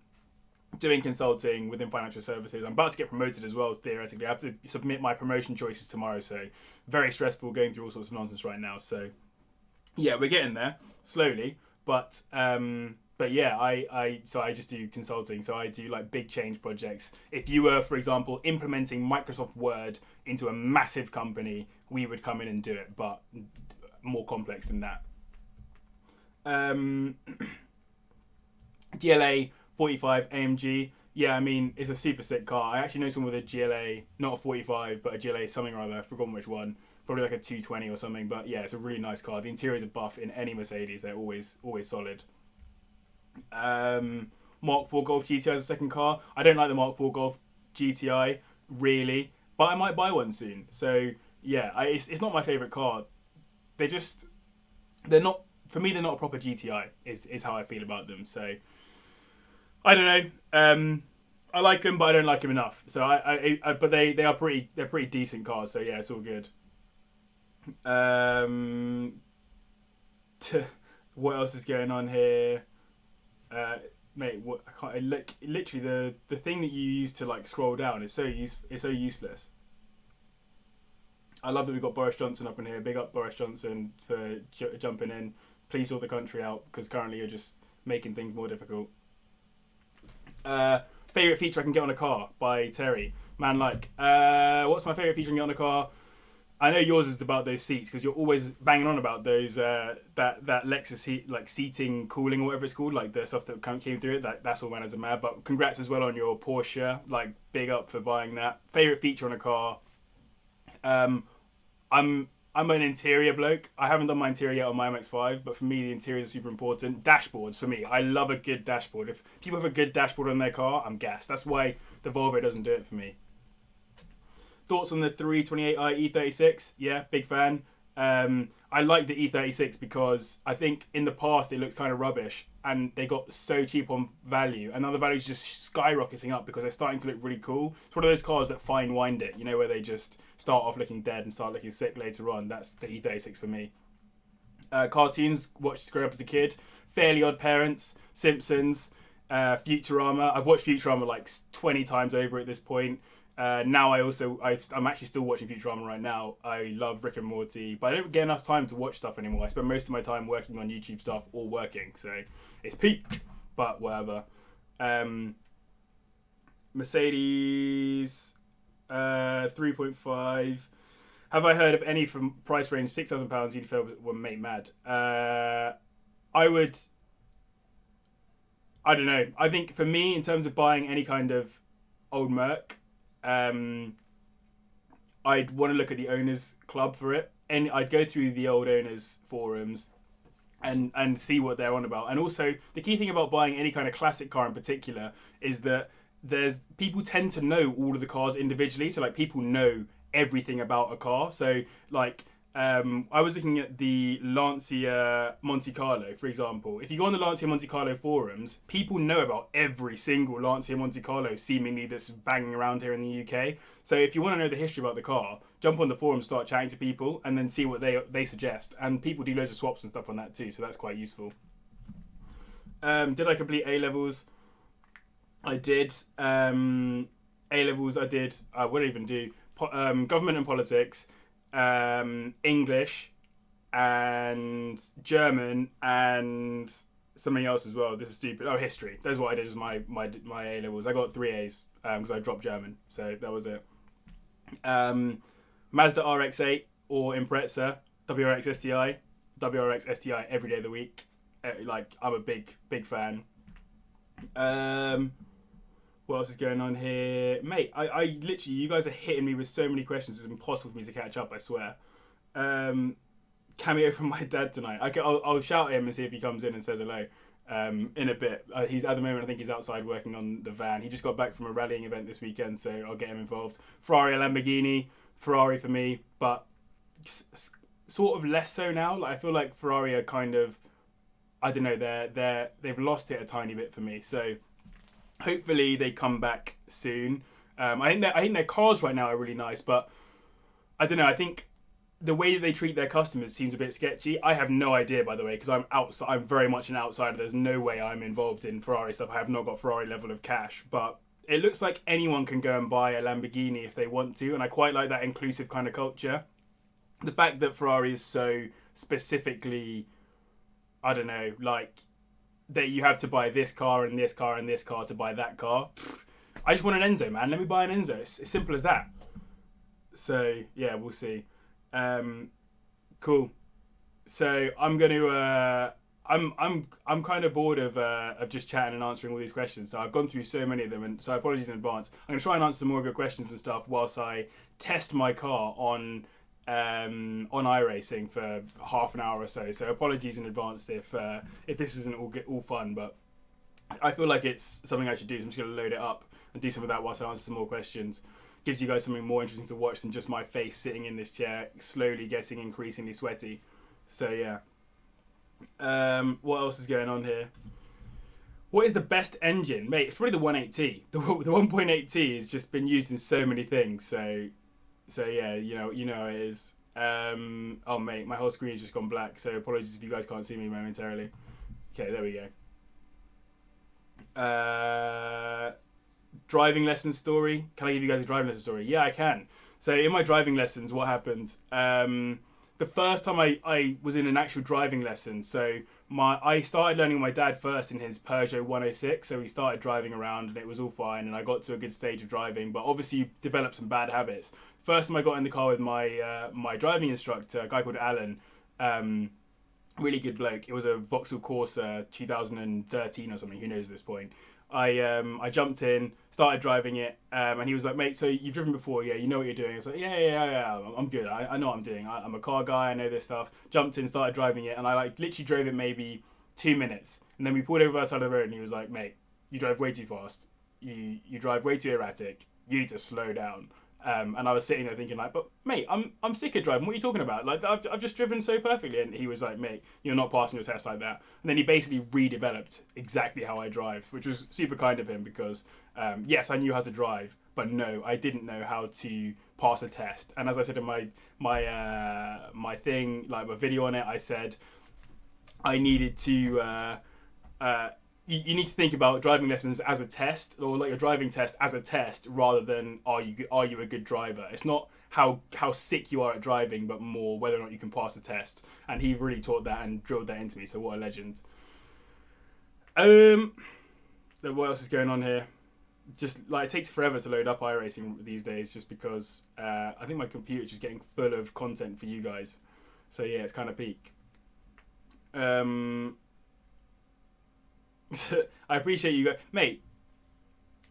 doing consulting within financial services. I'm about to get promoted as well, theoretically. I have to submit my promotion choices tomorrow, so very stressful, going through all sorts of nonsense right now. So yeah, we're getting there slowly, but yeah, I just do consulting. So I do like big change projects. If you were, for example, implementing Microsoft Word into a massive company, we would come in and do it, but more complex than that. GLA 45 AMG. Yeah, I mean, it's a super sick car. I actually know someone with a GLA, not a 45, but a GLA something or other. I've forgotten which one. Probably like a 220 or something. But yeah, it's a really nice car. The interiors are buff in any Mercedes. They're always solid. Mark 4 Golf GTI as a second car. I don't like the Mark 4 Golf GTI, really. But I might buy one soon. So yeah, it's not my favourite car. They're not, for me, they're not a proper GTI, is how I feel about them. So I don't know. I like them, but I don't like them enough. So but they're pretty decent cars. So yeah, it's all good. What else is going on here? Mate, what I can't. Literally, the thing that you use to like scroll down is so useless. I love that we've got Boris Johnson up in here. Big up Boris Johnson for jumping in. Please sort the country out because currently you're just making things more difficult. Favorite feature I can get on a car by Terry. Man, like, what's my favorite feature I can get on a car? I know yours is about those seats because you're always banging on about those that Lexus heat, like seating, cooling, or whatever it's called, like the stuff that came through it. That's all manners of mad. But congrats as well on your Porsche. Like, big up for buying that. Favorite feature on a car. I'm an interior bloke. I haven't done my interior yet on my MX-5, but for me, the interiors are super important. Dashboards, for me. I love a good dashboard. If people have a good dashboard on their car, I'm gassed. That's why the Volvo doesn't do it for me. Thoughts on the 328i E36? Yeah, big fan. I like the E36 because I think in the past it looked kind of rubbish and they got so cheap on value, and now the value's just skyrocketing up because they're starting to look really cool. It's one of those cars that fine wined it, you know, where they just start off looking dead and start looking sick later on. That's the E36 for me. Cartoons, watched growing up as a kid. Fairly Odd Parents, Simpsons, Futurama. I've watched Futurama like 20 times over at this point. Now I'm actually still watching Futurama right now. I love Rick and Morty, but I don't get enough time to watch stuff anymore. I spend most of my time working on YouTube stuff or working, so it's peak, but whatever. Mercedes 3.5. Have I heard of any from price range £6,000 you'd feel were made mad? I don't know. I think for me, in terms of buying any kind of old Merc, I'd want to look at the owners club for it, and I'd go through the old owners forums and see what they're on about. And also, the key thing about buying any kind of classic car in particular is that people tend to know all of the cars individually. So like people know everything about a car. So like I was looking at the Lancia Monte Carlo, for example. If you go on the Lancia Monte Carlo forums, people know about every single Lancia Monte Carlo seemingly that's banging around here in the UK. So if you want to know the history about the car, jump on the forum, start chatting to people, and then see what they suggest. And people do loads of swaps and stuff on that too, so that's quite useful. Did I complete A-levels? I did. A-levels I did. What did I even do? Government and politics. English and German and something else as well. This is stupid. Oh, history. That's what I did as my A levels. I got 3 A's because I dropped German, so that was it. Mazda RX-8 or Impreza, WRX STI every day of the week. Like I'm a big fan. What else is going on here? Mate, I literally, you guys are hitting me with so many questions, it's impossible for me to catch up, I swear. cameo from my dad tonight. I'll shout him and see if he comes in and says hello. In a bit. He's at the moment, I think he's outside working on the van. He just got back from a rallying event this weekend, so I'll get him involved. Ferrari, a Lamborghini. Ferrari for me, but sort of less so now. Like, I feel like Ferrari are kind of, I don't know, they've lost it a tiny bit for me. So hopefully they come back soon. I think their cars right now are really nice, but I don't know. I think the way that they treat their customers seems a bit sketchy. I have no idea, by the way, because I'm outside. I'm very much an outsider. There's no way I'm involved in Ferrari stuff. I have not got Ferrari level of cash, but it looks like anyone can go and buy a Lamborghini if they want to, and I quite like that inclusive kind of culture. The fact that Ferrari is so specifically, I don't know, like that you have to buy this car and this car and this car to buy that car. I just want an Enzo, man. Let me buy an Enzo. It's as simple as that. So yeah, we'll see. Cool. So I'm going to. I'm kind of bored of just chatting and answering all these questions. So I've gone through so many of them, and so apologies in advance. I'm going to try and answer some more of your questions and stuff whilst I test my car on iRacing for half an hour or so. So apologies in advance if this isn't all fun, but I feel like it's something I should do. So I'm just going to load it up and do some of that whilst I answer some more questions. Gives you guys something more interesting to watch than just my face sitting in this chair, slowly getting increasingly sweaty. So yeah. What else is going on here? What is the best engine, mate? It's probably the 1.8T. The 1.8T has just been used in so many things. So yeah, you know how it is. Oh mate, my whole screen has just gone black. So apologies if you guys can't see me momentarily. Okay, there we go. Driving lesson story. Can I give you guys a driving lesson story? Yeah, I can. So in my driving lessons, what happened? The first time I was in an actual driving lesson, so I started learning with my dad first in his Peugeot 106. So we started driving around and it was all fine, and I got to a good stage of driving. But obviously, you develop some bad habits. First time I got in the car with my driving instructor, a guy called Alan. Really good bloke. It was a Vauxhall Corsa 2013 or something. Who knows at this point? I jumped in, started driving it, and he was like, mate, so you've driven before, yeah, you know what you're doing. I was like, yeah, I'm good, I know what I'm doing, I'm a car guy, I know this stuff. Jumped in, started driving it, and I literally drove it maybe 2 minutes, and then we pulled over outside of the road, and he was like, mate, you drive way too fast, you drive way too erratic, you need to slow down. And I was sitting there thinking like, but mate, I'm sick of driving. What are you talking about? Like, I've just driven so perfectly. And he was like, mate, you're not passing your test like that. And then he basically redeveloped exactly how I drive, which was super kind of him because, yes, I knew how to drive, but no, I didn't know how to pass a test. And as I said in my thing, like my video on it, I said I needed to. You need to think about driving lessons as a test, or like your driving test as a test, rather than are you a good driver. It's not how sick you are at driving, but more whether or not you can pass the test. And he really taught that and drilled that into me. So what a legend. What else is going on here? Just like it takes forever to load up iRacing these days, just because I think my computer's just getting full of content for you guys. So yeah, it's kind of peak. I appreciate you guys, mate.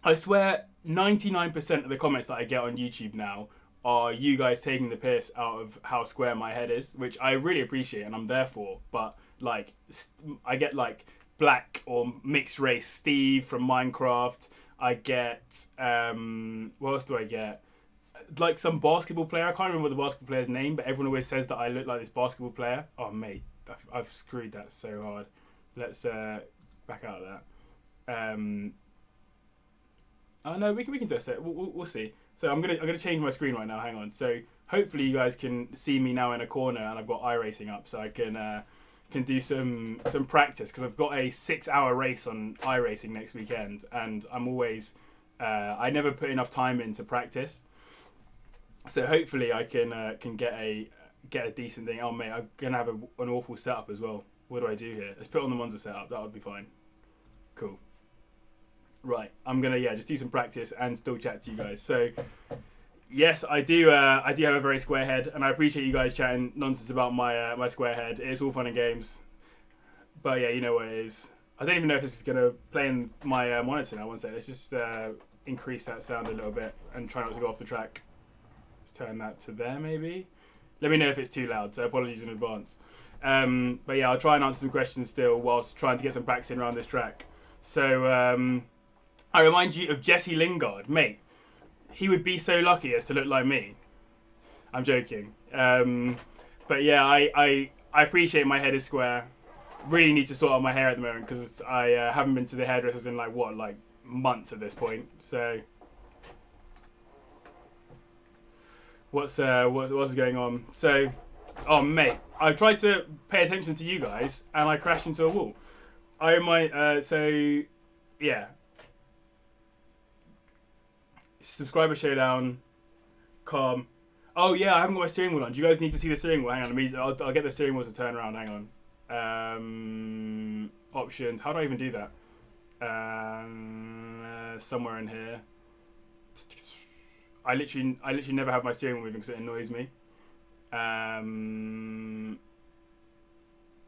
I swear 99% of the comments that I get on YouTube now are you guys taking the piss out of how square my head is, which I really appreciate and I'm there for. But like, I get like black or mixed race Steve from Minecraft. I get what else do I get? Like some basketball player. I can't remember the basketball player's name, but everyone always says that I look like this basketball player. Oh mate, I've screwed that so hard. Let's back out of that. Oh no, we can test it. We'll see. So I'm gonna change my screen right now. Hang on. So hopefully you guys can see me now in a corner, and I've got iRacing up, so I can do some practice because I've got a 6-hour race on iRacing next weekend, and I'm always I never put enough time into practice. So hopefully I can get a decent thing. Oh mate, I'm gonna have an awful setup as well. What do I do here? Let's put on the Monza setup. That would be fine. Cool. Right, I'm gonna just do some practice and still chat to you guys. So yes, I do have a very square head, and I appreciate you guys chatting nonsense about my square head. It's all fun and games, but yeah, you know what it is. I don't even know if this is gonna play in my monitor now. One sec, let's just increase that sound a little bit and try not to go off the track. Let's turn that to there maybe. Let me know if it's too loud, so apologies in advance. But yeah, I'll try and answer some questions still whilst trying to get some practice in around this track. So I remind you of Jesse Lingard, mate. He would be so lucky as to look like me. I'm joking. But yeah, I appreciate my head is square. Really need to sort out my hair at the moment because I haven't been to the hairdressers in like months at this point. So what's going on? So, oh mate, I tried to pay attention to you guys and I crashed into a wall. So yeah. Subscriber showdown, calm. Oh yeah, I haven't got my steering wheel on. Do you guys need to see the steering wheel? Hang on, I'll get the steering wheel to turn around. Hang on. Options. How do I even do that? Somewhere in here. I literally never have my steering wheel moving because it annoys me.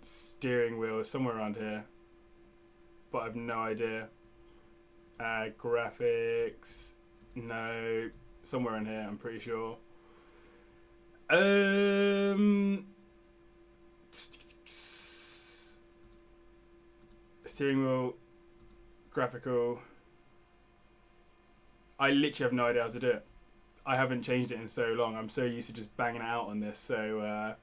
Steering wheel somewhere around here, but I've no idea. Graphics. No, somewhere in here, I'm pretty sure. Steering wheel, graphical. I literally have no idea how to do it. I haven't changed it in so long. I'm so used to just banging it out on this. So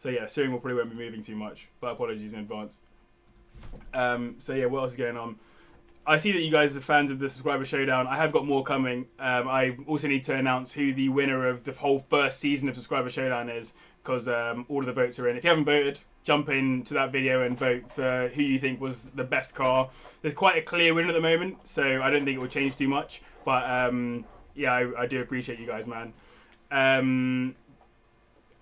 yeah, steering wheel probably won't be moving too much, but apologies in advance. So yeah, what else is going on? I see that you guys are fans of the subscriber showdown. I have got more coming. I also need to announce who the winner of the whole first season of subscriber showdown is, because all of the votes are in. If you haven't voted, jump into that video and vote for who you think was the best car. There's quite a clear winner at the moment, so I don't think it will change too much. But yeah, I do appreciate you guys, man.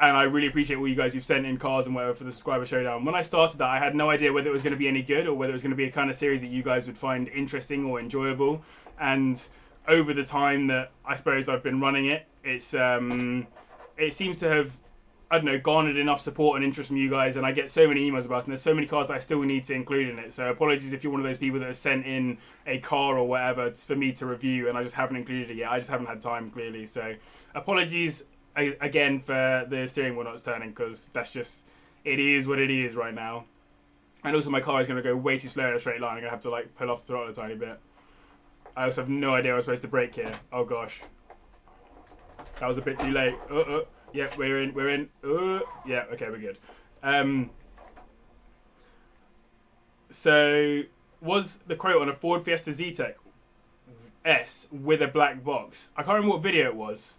And I really appreciate all you guys who've sent in cars and whatever for the subscriber showdown. When I started that, I had no idea whether it was going to be any good or whether it was going to be a kind of series that you guys would find interesting or enjoyable. And over the time that I suppose I've been running it, it seems to have, I don't know, garnered enough support and interest from you guys. And I get so many emails about it, and there's so many cars that I still need to include in it. So apologies if you're one of those people that has sent in a car or whatever for me to review and I just haven't included it yet. I just haven't had time, clearly. So apologies again for the steering wheel not turning, because that's just, it is what it is right now. And also my car is going to go way too slow in a straight line. I'm going to have to like pull off the throttle a tiny bit. I also have no idea I'm supposed to brake here. Oh gosh, that was a bit too late. Yep, we're in. Yeah, okay, we're good. So was the quote on a Ford Fiesta Z-Tech S with a black box? I can't remember what video it was.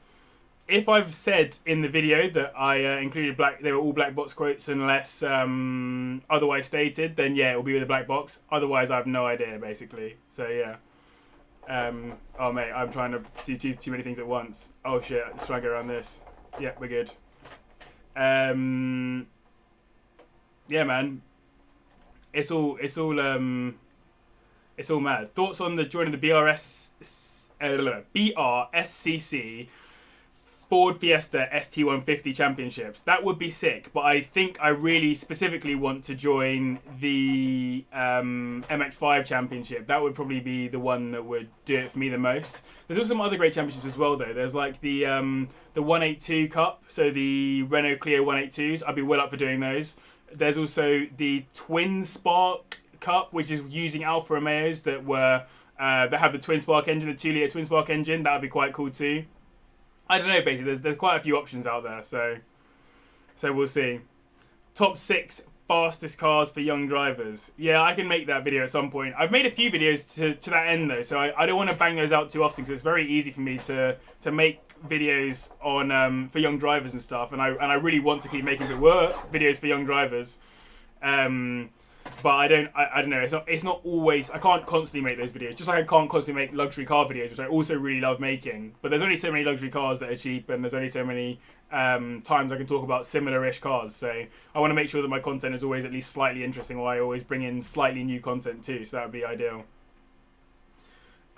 If I've said in the video that I included they were all black box quotes unless otherwise stated, then yeah, it will be with a black box. Otherwise, I have no idea, basically. So yeah. Oh mate, I'm trying to do too many things at once. Oh shit, let's try and get around this. Yeah, we're good. Yeah, man. It's all mad. Thoughts on the joining the BRSCC Ford Fiesta ST150 Championships? That would be sick, but I think I really specifically want to join the MX5 Championship. That would probably be the one that would do it for me the most. There's also some other great championships as well, though. There's like the 182 Cup, so the Renault Clio 182s. I'd be well up for doing those. There's also the Twin Spark Cup, which is using Alfa Romeos that have the twin spark engine, the 2-litre twin spark engine. That would be quite cool too. I don't know, basically, there's quite a few options out there, so we'll see. Top 6 fastest cars for young drivers. Yeah, I can make that video at some point. I've made a few videos to that end, though, so I don't want to bang those out too often, because it's very easy for me to make videos on for young drivers and stuff, and I really want to keep making videos for young drivers. But I don't know. It's not always. I can't constantly make those videos. Just like I can't constantly make luxury car videos, which I also really love making. But there's only so many luxury cars that are cheap, and there's only so many times I can talk about similar-ish cars. So I want to make sure that my content is always at least slightly interesting, or I always bring in slightly new content too. So that would be ideal.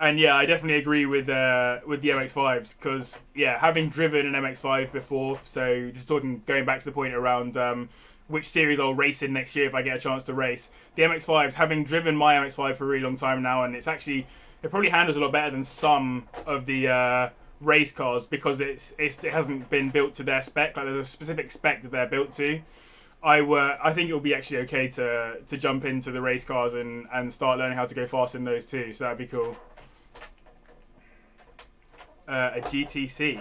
And yeah, I definitely agree with the MX-5s, because yeah, having driven an MX-5 before, so just going back to the point around which series I'll race in next year if I get a chance to race. The MX-5s, having driven my MX-5 for a really long time now, and it probably handles a lot better than some of the race cars because it hasn't been built to their spec. Like there's a specific spec that they're built to. I think it will be actually okay to jump into the race cars and start learning how to go fast in those too. So that'd be cool. A GTC.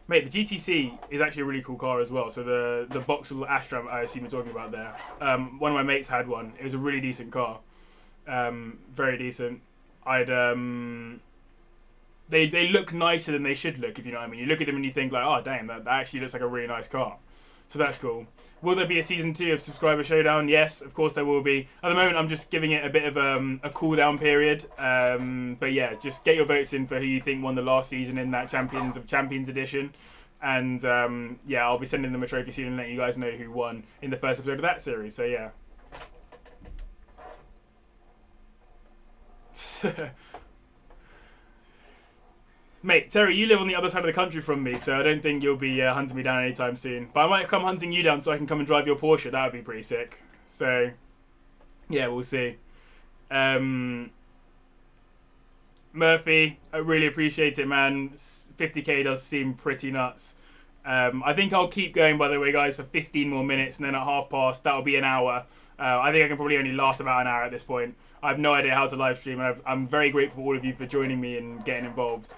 Mate, the GTC is actually a really cool car as well. So the Vauxhall Astra, I assume you're talking about there. One of my mates had one. It was a really decent car. Very decent. They look nicer than they should look, if you know what I mean. You look at them and you think like, oh damn, that actually looks like a really nice car. So that's cool. Will there be a season 2 of Subscriber Showdown? Yes, of course there will be. At the moment, I'm just giving it a bit of a cool down period. But yeah, just get your votes in for who you think won the last season in that Champions of Champions edition. And yeah, I'll be sending them a trophy soon and letting you guys know who won in the first episode of that series. So yeah. Mate, Terry, you live on the other side of the country from me, so I don't think you'll be hunting me down anytime soon. But I might come hunting you down so I can come and drive your Porsche. That would be pretty sick. So, yeah, we'll see. Murphy, I really appreciate it, man. 50k does seem pretty nuts. I think I'll keep going, by the way, guys, for 15 more minutes, and then at 1:30, that'll be an hour. I think I can probably only last about an hour at this point. I have no idea how to live stream, and I'm very grateful for all of you for joining me and getting involved.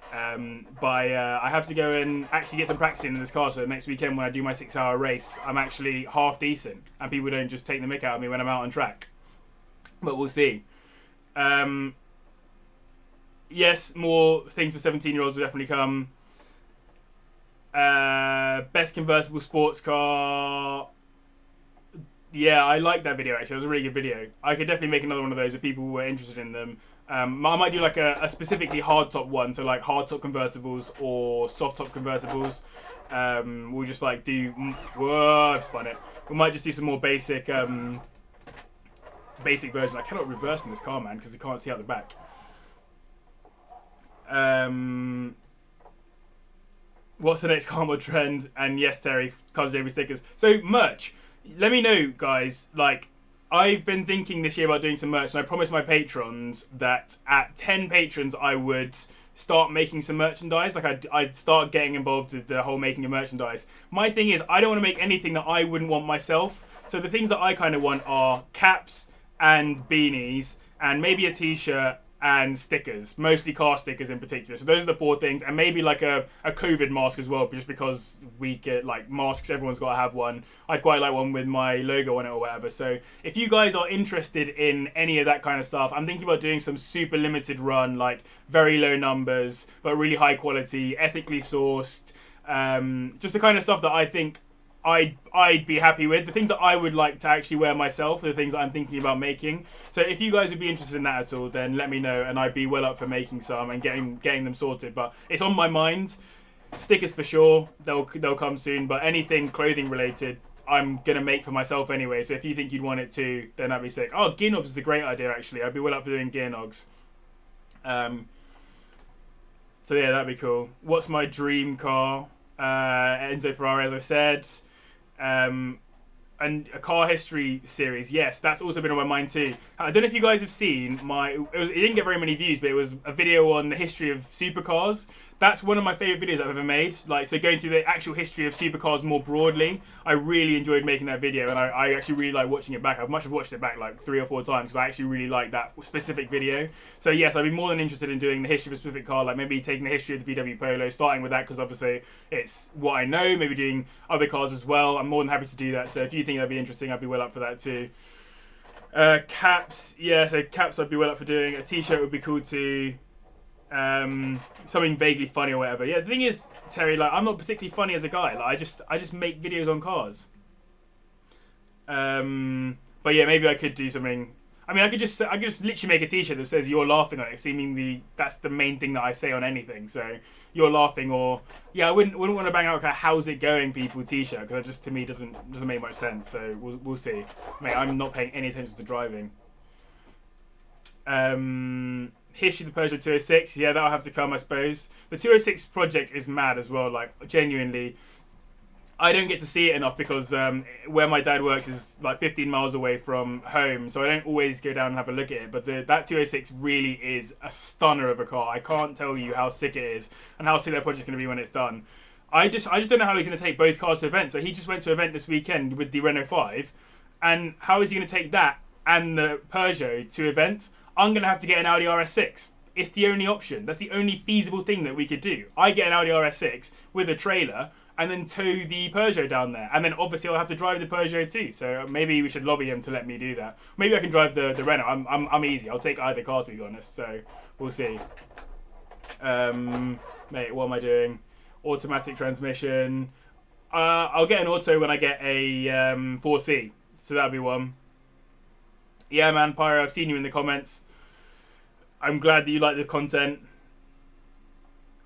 I have to go and actually get some practice in this car, so next weekend when I do my 6-hour race, I'm actually half decent, and people don't just take the mick out of me when I'm out on track. But we'll see. Yes, more things for 17-year-olds will definitely come. Best convertible sports car. Yeah, I like that video actually. It was a really good video. I could definitely make another one of those if people were interested in them. I might do like a specifically hardtop one, so like hardtop convertibles or soft top convertibles. We'll just like do. Whoa, I've spun it. We might just do some more basic version. I cannot reverse in this car, man, because you can't see out the back. What's the next car mod trend? And yes, Terry, Cars JB stickers. So merch. Let me know, guys. Like, I've been thinking this year about doing some merch, and I promised my patrons that at 10 patrons, I would start making some merchandise. Like, I'd start getting involved with the whole making of merchandise. My thing is, I don't want to make anything that I wouldn't want myself. So the things that I kind of want are caps and beanies, and maybe a t-shirt and stickers, mostly car stickers in particular. So those are the 4 things, and maybe like a COVID mask as well, just because we get like masks, everyone's got to have one. I'd quite like one with my logo on it or whatever. So if you guys are interested in any of that kind of stuff, I'm thinking about doing some super limited run, like very low numbers but really high quality, ethically sourced, just the kind of stuff that I think I'd be happy with. The things that I would like to actually wear myself are the things that I'm thinking about making. So if you guys would be interested in that at all, then let me know, and I'd be well up for making some and getting them sorted. But it's on my mind. Stickers for sure, they'll come soon. But anything clothing related, I'm gonna make for myself anyway. So if you think you'd want it too, then that'd be sick. Oh, gear knobs is a great idea actually. I'd be well up for doing gear knobs. So yeah, that'd be cool. What's my dream car? Enzo Ferrari, as I said. And a car history series, yes, that's also been on my mind too. I don't know if you guys have seen it didn't get very many views, but it was a video on the history of supercars. That's one of my favourite videos I've ever made. Like, so going through the actual history of supercars more broadly, I really enjoyed making that video, and I actually really like watching it back. I must have watched it back like 3 or 4 times because I actually really like that specific video. So yes, I'd be more than interested in doing the history of a specific car, like maybe taking the history of the VW Polo, starting with that because obviously it's what I know, maybe doing other cars as well. I'm more than happy to do that. So if you think that'd be interesting, I'd be well up for that too. Caps, yeah, so caps I'd be well up for doing. A t-shirt would be cool too. Something vaguely funny or whatever. Yeah, the thing is, Terry, like, I'm not particularly funny as a guy. Like, I just make videos on cars. But yeah, maybe I could do something. I mean, I could just literally make a t-shirt that says "you're laughing" on it, seemingly that's the main thing that I say on anything. So you're laughing, or yeah, I wouldn't want to bang out like a "how's it going, people" t-shirt, because it just to me doesn't make much sense. So we'll see. Mate, I'm not paying any attention to driving. History of the Peugeot 206, yeah, that'll have to come, I suppose. The 206 project is mad as well, like, genuinely. I don't get to see it enough because where my dad works is like 15 miles away from home, so I don't always go down and have a look at it. But that 206 really is a stunner of a car. I can't tell you how sick it is and how sick that project's going to be when it's done. I just don't know how he's going to take both cars to events. So he just went to an event this weekend with the Renault 5, and how is he going to take that and the Peugeot to events? I'm going to have to get an Audi RS6. It's the only option. That's the only feasible thing that we could do. I get an Audi RS6 with a trailer and then tow the Peugeot down there. And then obviously I'll have to drive the Peugeot too. So maybe we should lobby him to let me do that. Maybe I can drive the Renault. I'm easy. I'll take either car, to be honest. So we'll see. Mate, what am I doing? Automatic transmission. I'll get an auto when I get a 4C. So that'll be one. Yeah, man, Pyro, I've seen you in the comments. I'm glad that you like the content.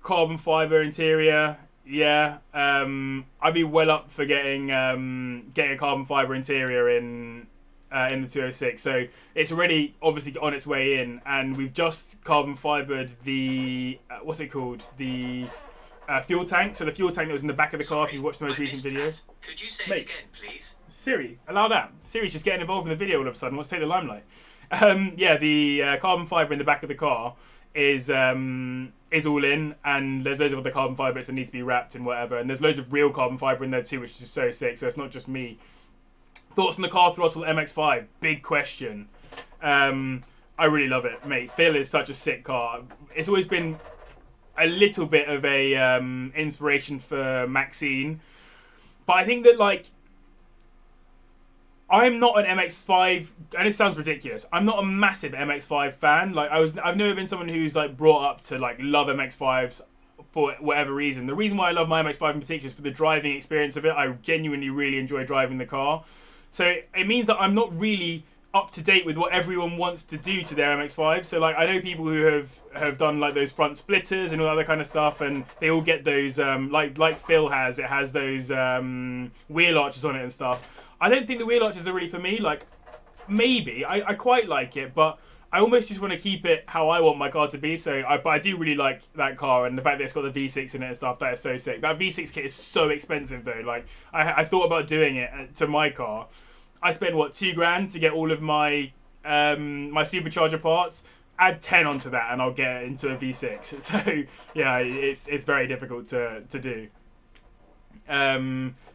Carbon fibre interior. Yeah, I'd be well up for getting a carbon fibre interior in the 206. So it's already obviously on its way in, and we've just carbon fibred the what's it called, the fuel tank. So the fuel tank that was in the back of the car. If you watched the most recent video. Could you say it again, please? Siri, allow that. Siri's just getting involved in the video all of a sudden. Wants to take the limelight. Yeah, the carbon fibre in the back of the car is all in, and there's loads of other carbon fibre bits that need to be wrapped and whatever, and there's loads of real carbon fibre in there too, which is just so sick. So it's not just me. Thoughts on the car throttle MX-5? Big question. I really love it, mate. Phil is such a sick car. It's always been a little bit of a inspiration for Maxine, but I think that like I'm not an MX-5, and it sounds ridiculous. I'm not a massive MX-5 fan. Like I've never been someone who's like brought up to like love MX-5s for whatever reason. The reason why I love my MX-5 in particular is for the driving experience of it. I genuinely really enjoy driving the car. So it means that I'm not really up to date with what everyone wants to do to their MX-5. So like I know people who have done like those front splitters and all that other kind of stuff, and they all get those like Phil has. It has those wheel arches on it and stuff. I don't think the wheel arches are really for me. Like, maybe. I quite like it, but I almost just want to keep it how I want my car to be. But I do really like that car, and the fact that it's got the V6 in it and stuff, that is so sick. That V6 kit is so expensive, though. Like, I thought about doing it to my car. I spent, what, $2,000 to get all of my my supercharger parts. Add 10 onto that, and I'll get it into a V6. So, yeah, it's very difficult to do.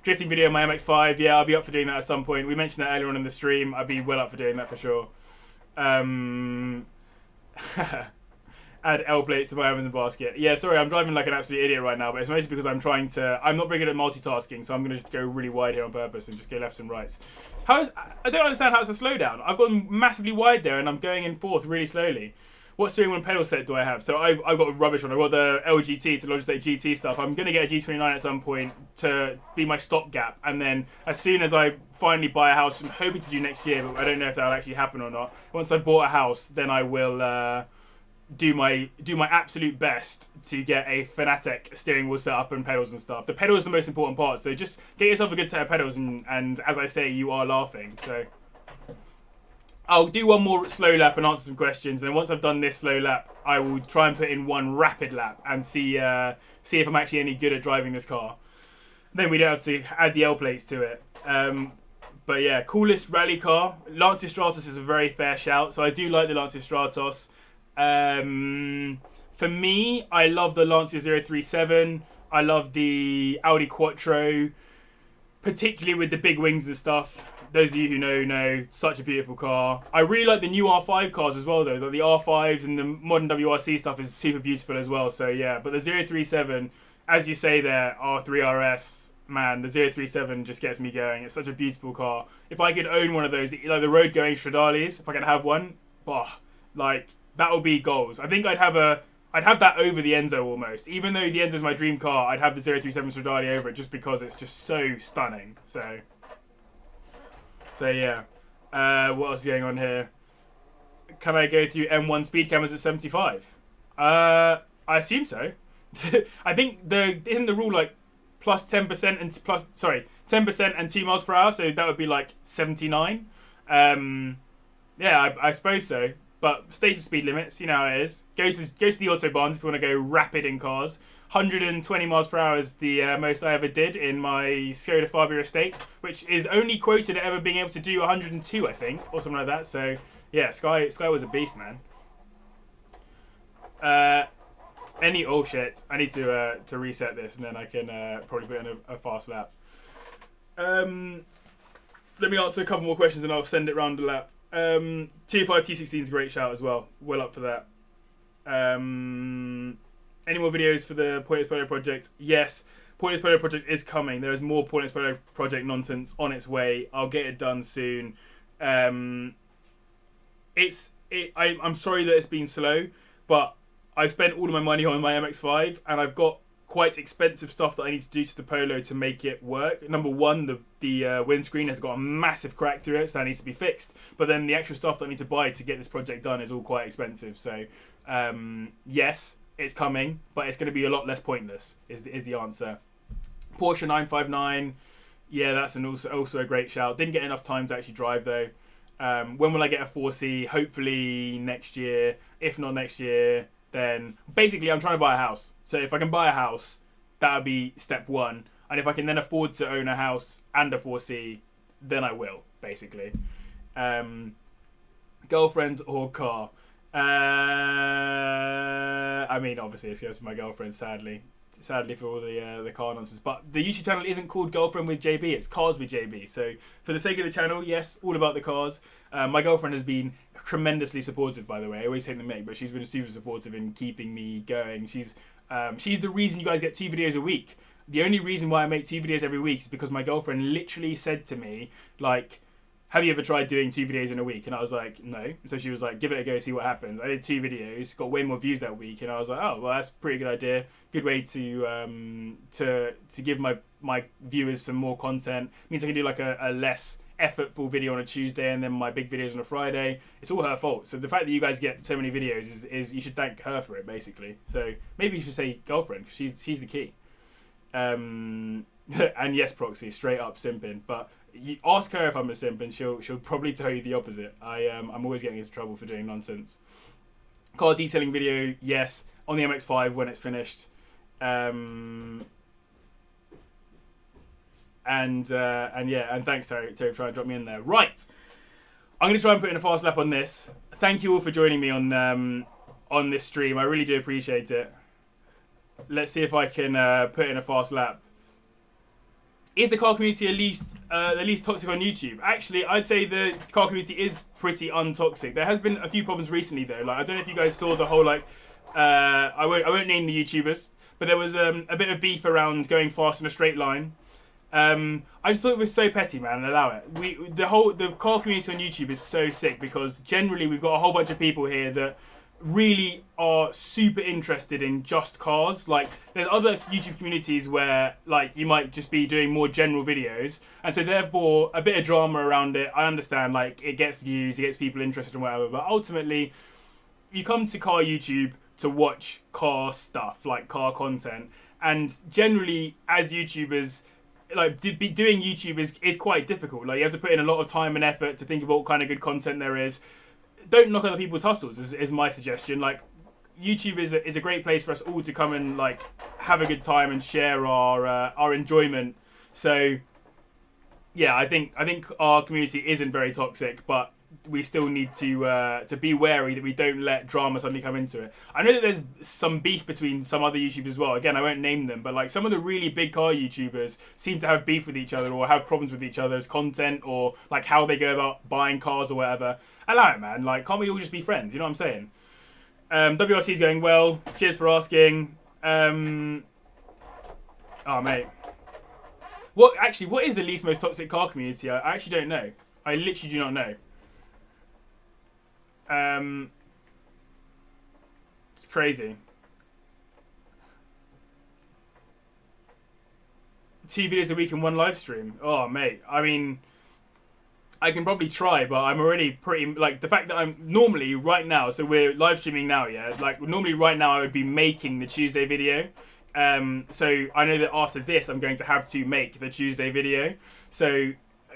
Drifting video on my MX-5, yeah, I'll be up for doing that at some point. We mentioned that earlier on in the stream. I'd be well up for doing that for sure. Add L plates to my Amazon basket. Yeah, sorry, I'm driving like an absolute idiot right now, but it's mostly because I'm not very good at multitasking, so I'm going to go really wide here on purpose and just go lefts and rights. I don't understand how it's a slowdown. I've gone massively wide there and I'm going in fourth really slowly. What steering wheel and pedal set do I have? So I've got a rubbish one. I've got the LGT to Logitech GT stuff. I'm going to get a G29 at some point to be my stopgap. And then as soon as I finally buy a house, I'm hoping to do next year, but I don't know if that'll actually happen or not. Once I've bought a house, then I will do my absolute best to get a Fanatec steering wheel set up and pedals and stuff. The pedal is the most important part. So just get yourself a good set of pedals and as I say, you are laughing. So I'll do one more slow lap and answer some questions, and once I've done this slow lap, I will try and put in one rapid lap and see if I'm actually any good at driving this car. Then we don't have to add the L plates to it. But yeah, coolest rally car. Lancia Stratos is a very fair shout, so I do like the Lancia Stratos. For me, I love the Lancia 037. I love the Audi Quattro, particularly with the big wings and stuff. Those of you who know, such a beautiful car. I really like the new R5 cars as well, though. The R5s and the modern WRC stuff is super beautiful as well. So yeah, but the 037, as you say there, R3RS, man, the 037 just gets me going. It's such a beautiful car. If I could own one of those, like the road-going Stradales, if I could have one, like that would be goals. I think I'd have that over the Enzo almost. Even though the Enzo's my dream car, I'd have the 037 Stradale over it just because it's just so stunning. So yeah, what else is going on here? Can I go through M1 speed cameras at 75? I assume so. I think isn't the rule like plus 10% and 10% and 2 miles per hour, so that would be like 79. Yeah, I suppose so. But stated speed limits, you know how it is. Go to the autobahns if you want to go rapid in cars. 120 miles per hour is the most I ever did in my Skoda Fabia estate, which is only quoted at ever being able to do 102, I think, or something like that. So yeah, Sky was a beast, man. Oh shit! I need to reset this, and then I can probably put in a fast lap. Let me answer a couple more questions, and I'll send it round the lap. 25 T16 is a great shout as well. Well up for that. Any more videos for the Pointless Polo project? Yes, Pointless Polo project is coming. There is more Pointless Polo project nonsense on its way. I'll get it done soon. I'm sorry that it's been slow, but I've spent all of my money on my MX-5, and I've got quite expensive stuff that I need to do to the Polo to make it work. Number one, the windscreen has got a massive crack through it, so that needs to be fixed. But then the extra stuff that I need to buy to get this project done is all quite expensive. So yes, it's coming, but it's going to be a lot less pointless, is the answer. Porsche 959, yeah, that's also a great shout. Didn't get enough time to actually drive, though. When will I get a 4C? Hopefully next year. If not next year, then basically I'm trying to buy a house. So if I can buy a house, that would be step one. And if I can then afford to own a house and a 4C, then I will, basically. Girlfriend or car? I mean, obviously it's goes to my girlfriend, sadly for all the car nonsense. But the YouTube channel isn't called Girlfriend with JB, it's Cars with JB. So for the sake of the channel, yes, all about the cars. My girlfriend has been tremendously supportive, by the way. I always say the mate, but she's been super supportive in keeping me going. She's the reason you guys get 2 videos a week. The only reason why I make 2 videos every week is because my girlfriend literally said to me, like, have you ever tried doing 2 videos in a week? And I was like, no. So she was like, give it a go, see what happens. I did 2 videos, got way more views that week, and I was like, oh, well, that's a pretty good idea. Good way to give my viewers some more content. Means I can do like a less effortful video on a Tuesday and then my big videos on a Friday. It's all her fault. So the fact that you guys get so many videos is you should thank her for it, basically. So maybe you should say girlfriend, because she's the key. And yes, Proxy, straight up simping, but you ask her if I'm a simp and she'll probably tell you the opposite. I'm always getting into trouble for doing nonsense. Car detailing video, yes, on the MX-5 when it's finished. And thanks Terry for trying to drop me in there. Right, I'm gonna try and put in a fast lap on this. Thank you all for joining me on this stream. I really do appreciate it. Let's see if I can put in a fast lap. Is the car community the least toxic on YouTube? Actually, I'd say the car community is pretty untoxic. There has been a few problems recently, though. Like, I don't know if you guys saw the whole, I won't name the YouTubers, but there was a bit of beef around going fast in a straight line. I just thought it was so petty, man. Allow it. The car community on YouTube is so sick because generally we've got a whole bunch of people here that really are super interested in just cars. Like, there's other YouTube communities where like you might just be doing more general videos, and so therefore a bit of drama around it, I understand, like, it gets views, it gets people interested in whatever, but ultimately you come to car YouTube to watch car stuff, like car content, and generally as YouTubers, like, doing YouTube is quite difficult. Like, you have to put in a lot of time and effort to think about what kind of good content there is. Don't knock other people's hustles is my suggestion. Like, YouTube is a great place for us all to come and like have a good time and share our enjoyment. So yeah, I think our community isn't very toxic, but we still need to be wary that we don't let drama suddenly come into it. I know that there's some beef between some other YouTubers as well. Again, I won't name them, but like some of the really big car YouTubers seem to have beef with each other or have problems with each other's content or like how they go about buying cars or whatever. Allow it, man. Like, can't we all just be friends? You know what I'm saying? WRC is going well. Cheers for asking. Oh, mate. What is the least most toxic car community? I actually don't know. I literally do not know. It's crazy. 2 videos a week and 1 live stream. Oh, mate. I mean, I can probably try, but I'm already pretty, like, the fact that I'm normally right now, so we're live streaming now, yeah? Like, normally right now I would be making the Tuesday video. So I know that after this I'm going to have to make the Tuesday video. So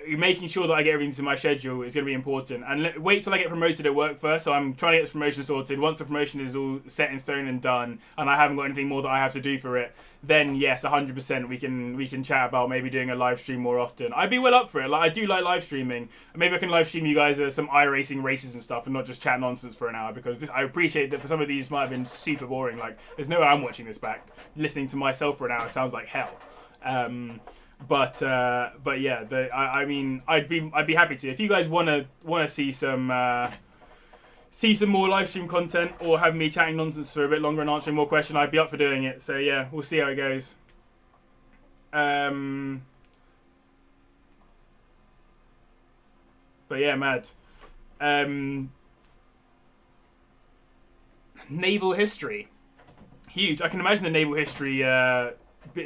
making sure that I get everything to my schedule is going to be important. And wait till I get promoted at work first. So I'm trying to get this promotion sorted. Once the promotion is all set in stone and done, and I haven't got anything more that I have to do for it, then yes, 100% we can chat about maybe doing a live stream more often. I'd be well up for it. Like, I do like live streaming. Maybe I can live stream you guys some iRacing races and stuff, and not just chat nonsense for an hour, because I appreciate that for some of these might have been super boring. Like, there's no way I'm watching this back. Listening to myself for an hour sounds like hell. But yeah, I mean, I'd be happy to. If you guys wanna see some more live stream content, or have me chatting nonsense for a bit longer and answering more questions, I'd be up for doing it. So yeah, we'll see how it goes. But yeah, mad. Naval history, huge. I can imagine the naval history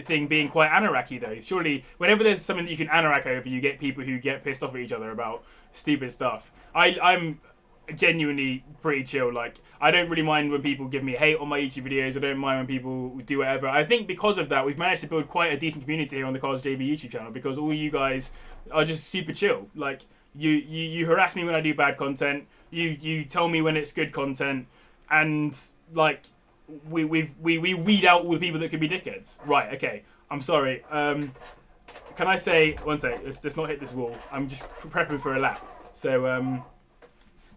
thing being quite anorak-y though. Surely, whenever there's something that you can anorak over, you get people who get pissed off at each other about stupid stuff. I'm genuinely pretty chill. Like, I don't really mind when people give me hate on my YouTube videos. I don't mind when people do whatever. I think because of that, we've managed to build quite a decent community here on the Cars JB YouTube channel, because all you guys are just super chill. Like, you harass me when I do bad content. You tell me when it's good content, and like, we weed out all the people that could be dickheads. Right, okay. I'm sorry. Can I say, one sec, let's not hit this wall. I'm just prepping for a lap. So,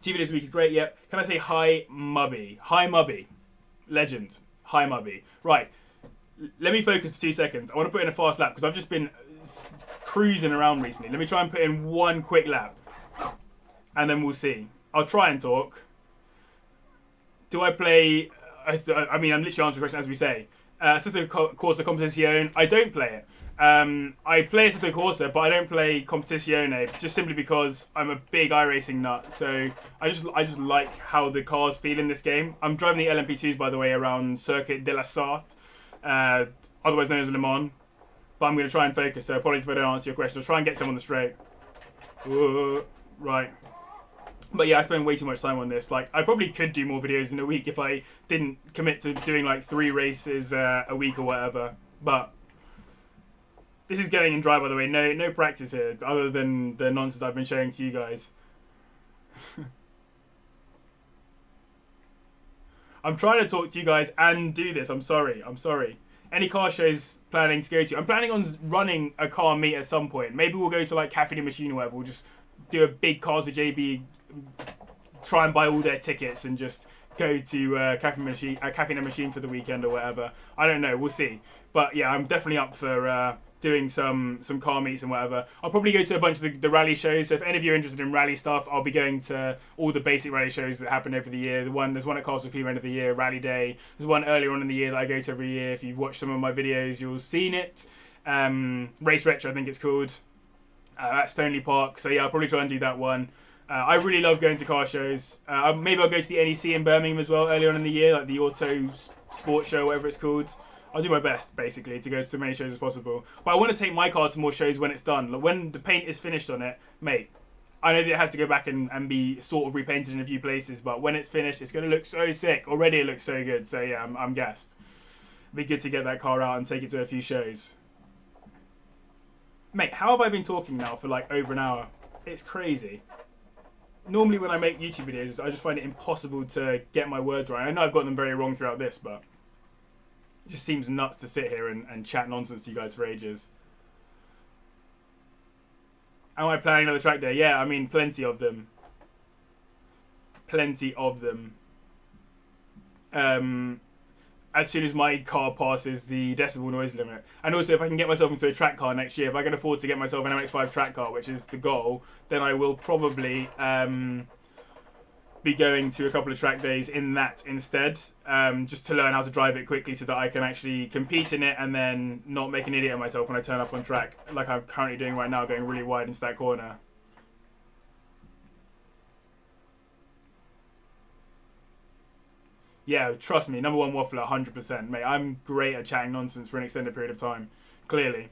TV this week is great, yep. Can I say hi, Mubby? Hi, Mubby. Legend. Hi, Mubby. Right. Let me focus for 2 seconds. I want to put in a fast lap, because I've just been cruising around recently. Let me try and put in one quick lap. And then we'll see. I'll try and talk. Do I play... I mean, I'm literally answering the question as we say. Assetto Corsa Competizione, I don't play it. I play Assetto Corsa, but I don't play Competizione, just simply because I'm a big iRacing nut. So I just like how the cars feel in this game. I'm driving the LMP2s, by the way, around Circuit de la Sarthe, otherwise known as Le Mans. But I'm going to try and focus, so apologies if I don't answer your question. I'll try and get some on the straight. Right. But yeah, I spend way too much time on this. Like, I probably could do more videos in a week if I didn't commit to doing like 3 races a week or whatever. But this is going in dry, by the way. No practice here, other than the nonsense I've been showing to you guys. I'm trying to talk to you guys and do this. I'm sorry. Any car shows planning to go to? I'm planning on running a car meet at some point. Maybe we'll go to like Cafe de Machine or whatever. We'll just do a big Cars with JB, try and buy all their tickets and just go to Cafe de Machine for the weekend or whatever. I don't know. We'll see. But yeah, I'm definitely up for doing some car meets and whatever. I'll probably go to a bunch of the rally shows. So if any of you are interested in rally stuff, I'll be going to all the basic rally shows that happen over the year. There's one at Castle Clear end of the year, Rally Day. There's one earlier on in the year that I go to every year. If you've watched some of my videos, you'll have seen it. Race Retro, I think it's called. At Stoneleigh Park. So yeah, I'll probably try and do that one. I really love going to car shows. Maybe I'll go to the NEC in Birmingham as well earlier on in the year, like the Auto Sports Show, whatever it's called. I'll do my best, basically, to go to as many shows as possible. But I want to take my car to more shows when it's done. Like, when the paint is finished on it, mate, I know that it has to go back and be sort of repainted in a few places, but when it's finished, it's going to look so sick. Already it looks so good. So yeah, I'm gassed. It'd be good to get that car out and take it to a few shows. Mate, how have I been talking now for like over an hour? It's crazy. Normally when I make YouTube videos, I just find it impossible to get my words right. I know I've got them very wrong throughout this, but it just seems nuts to sit here and chat nonsense to you guys for ages. Am I planning another track day? Yeah, I mean, plenty of them. Plenty of them. As soon as my car passes the decibel noise limit. And also, if I can get myself into a track car next year, if I can afford to get myself an MX-5 track car, which is the goal, then I will probably be going to a couple of track days in that instead, just to learn how to drive it quickly so that I can actually compete in it and then not make an idiot of myself when I turn up on track, like I'm currently doing right now, going really wide into that corner. Yeah, trust me, number one waffler, 100%. Mate, I'm great at chatting nonsense for an extended period of time. Clearly.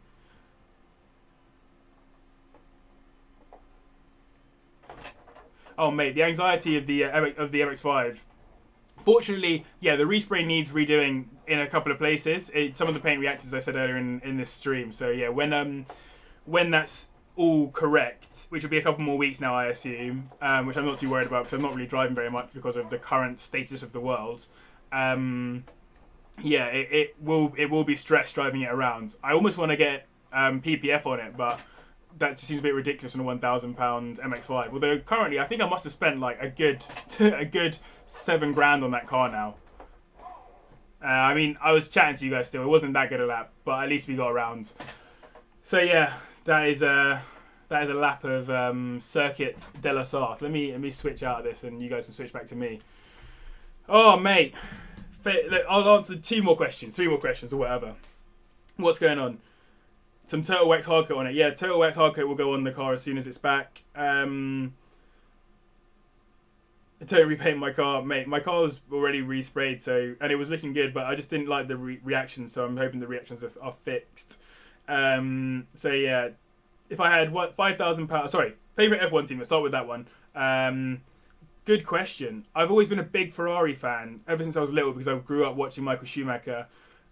Oh, mate, the anxiety of the MX-5. Fortunately, yeah, the respray needs redoing in a couple of places. Some of the paint reacts, as I said earlier in this stream. So yeah, when that's all correct, which will be a couple more weeks now, I assume, which I'm not too worried about because I'm not really driving very much because of the current status of the world. Yeah, it will be stress driving it around. I almost want to get PPF on it, but that just seems a bit ridiculous on a £1,000 MX-5. Although currently, I think I must have spent like a good £7,000 on that car now. I mean, I was chatting to you guys still. It wasn't that good a lap, but at least we got around. So yeah, that is a lap of Circuit de la Sarthe. Let me switch out of this, and you guys can switch back to me. Oh mate, I'll answer 3 more questions, or whatever. What's going on? Some Turtle Wax hardcoat on it. Yeah, Turtle Wax hardcoat will go on the car as soon as it's back. I totally repaint my car, mate. My car was already resprayed, and it was looking good, but I just didn't like the reactions, so I'm hoping the reactions are fixed. So yeah, if I had £5,000, sorry, favorite F1 team. Let's start with that one. Good question. I've always been a big Ferrari fan ever since I was little because I grew up watching Michael Schumacher.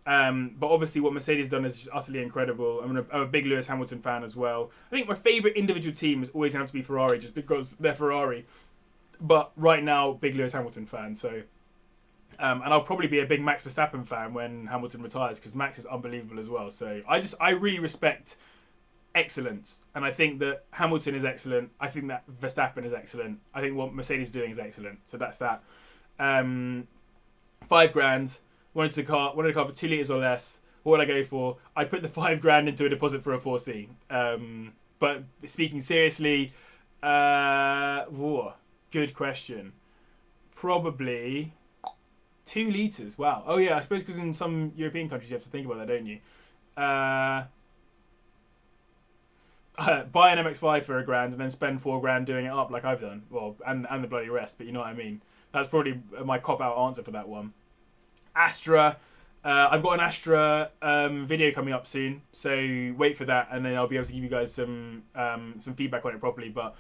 But obviously what Mercedes done is just utterly incredible. I'm a big Lewis Hamilton fan as well. I think my favourite individual team is always going to have to be Ferrari just because they're Ferrari. But right now, big Lewis Hamilton fan. So, and I'll probably be a big Max Verstappen fan when Hamilton retires because Max is unbelievable as well. So I really respect excellence. And I think that Hamilton is excellent. I think that Verstappen is excellent. I think what Mercedes is doing is excellent. So that's that. £5,000. Wanted a car for 2 litres or less. What would I go for? I put the £5,000 into a deposit for a 4C. But speaking seriously, good question. Probably 2 litres. Wow. Oh yeah, I suppose because in some European countries you have to think about that, don't you? Buy an MX-5 for £1,000 and then spend £4,000 doing it up like I've done. Well, and the bloody rest, but you know what I mean. That's probably my cop-out answer for that one. Astra. I've got an Astra video coming up soon, so wait for that, and then I'll be able to give you guys some feedback on it properly. But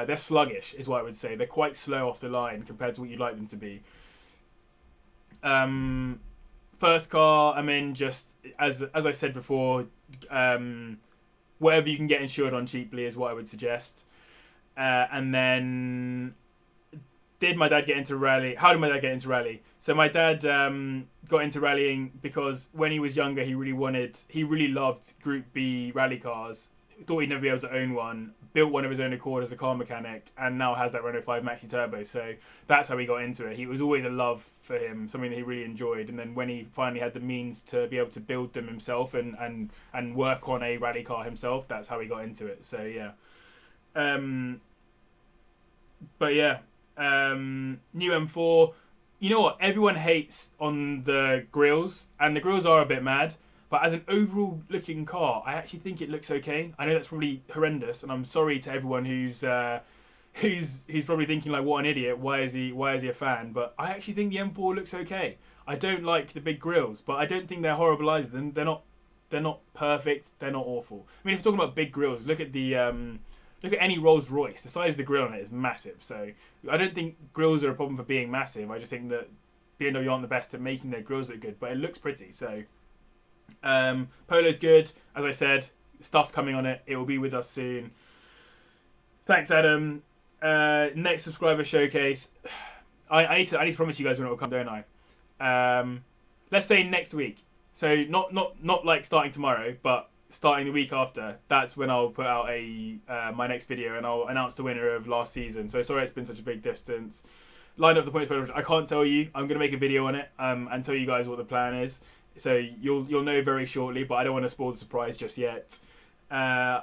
they're sluggish, is what I would say. They're quite slow off the line compared to what you'd like them to be. First car, I mean, just as I said before, whatever you can get insured on cheaply is what I would suggest. And then, did my dad get into rally? How did my dad get into rally? So my dad got into rallying because when he was younger, he really loved Group B rally cars. Thought he'd never be able to own one. Built one of his own accord as a car mechanic, and now has that Renault 5 Maxi Turbo. So that's how he got into it. It was always a love for him, something that he really enjoyed. And then when he finally had the means to be able to build them himself and work on a rally car himself, that's how he got into it. So yeah. But yeah. New M4. You know what? Everyone hates on the grills, and the grills are a bit mad. But as an overall looking car, I actually think it looks okay. I know that's probably horrendous, and I'm sorry to everyone who's probably thinking like, what an idiot. Why is he a fan? But I actually think the M4 looks okay. I don't like the big grills, but I don't think they're horrible either. They're not perfect. They're not awful. I mean, if you're talking about big grills, look at any Rolls Royce. The size of the grill on it is massive. So I don't think grills are a problem for being massive. I just think that BMW aren't the best at making their grills look good, but it looks pretty. So Polo's good. As I said, stuff's coming on it. It will be with us soon. Thanks, Adam. Next subscriber showcase. I need to promise you guys when it will come, don't I? Let's say next week. So not like starting tomorrow, but starting the week after. That's when I'll put out my next video, and I'll announce the winner of last season. So sorry it's been such a big distance. Line up the points. I can't tell you. I'm gonna make a video on it and tell you guys what the plan is. So you'll know very shortly, but I don't want to spoil the surprise just yet. Yeah.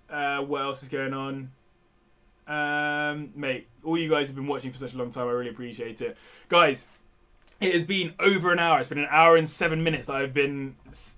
What else is going on? Mate, all you guys have been watching for such a long time. I really appreciate it. Guys, it has been over an hour. It's been 1 hour and 7 minutes that I've been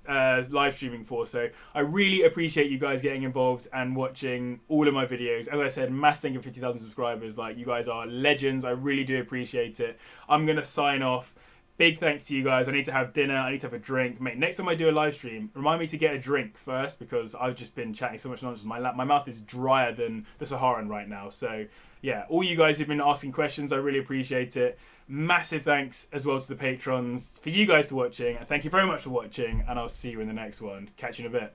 live streaming for. So I really appreciate you guys getting involved and watching all of my videos. As I said, mass thank you for 50,000 subscribers. Like, you guys are legends. I really do appreciate it. I'm going to sign off. Big thanks to you guys. I need to have dinner. I need to have a drink. Mate, next time I do a live stream, remind me to get a drink first, because I've just been chatting so much nonsense. My mouth is drier than the Saharan right now. So, yeah, all you guys have been asking questions. I really appreciate it. Massive thanks as well to the patrons for you guys for watching. Thank you very much for watching, and I'll see you in the next one. Catch you in a bit.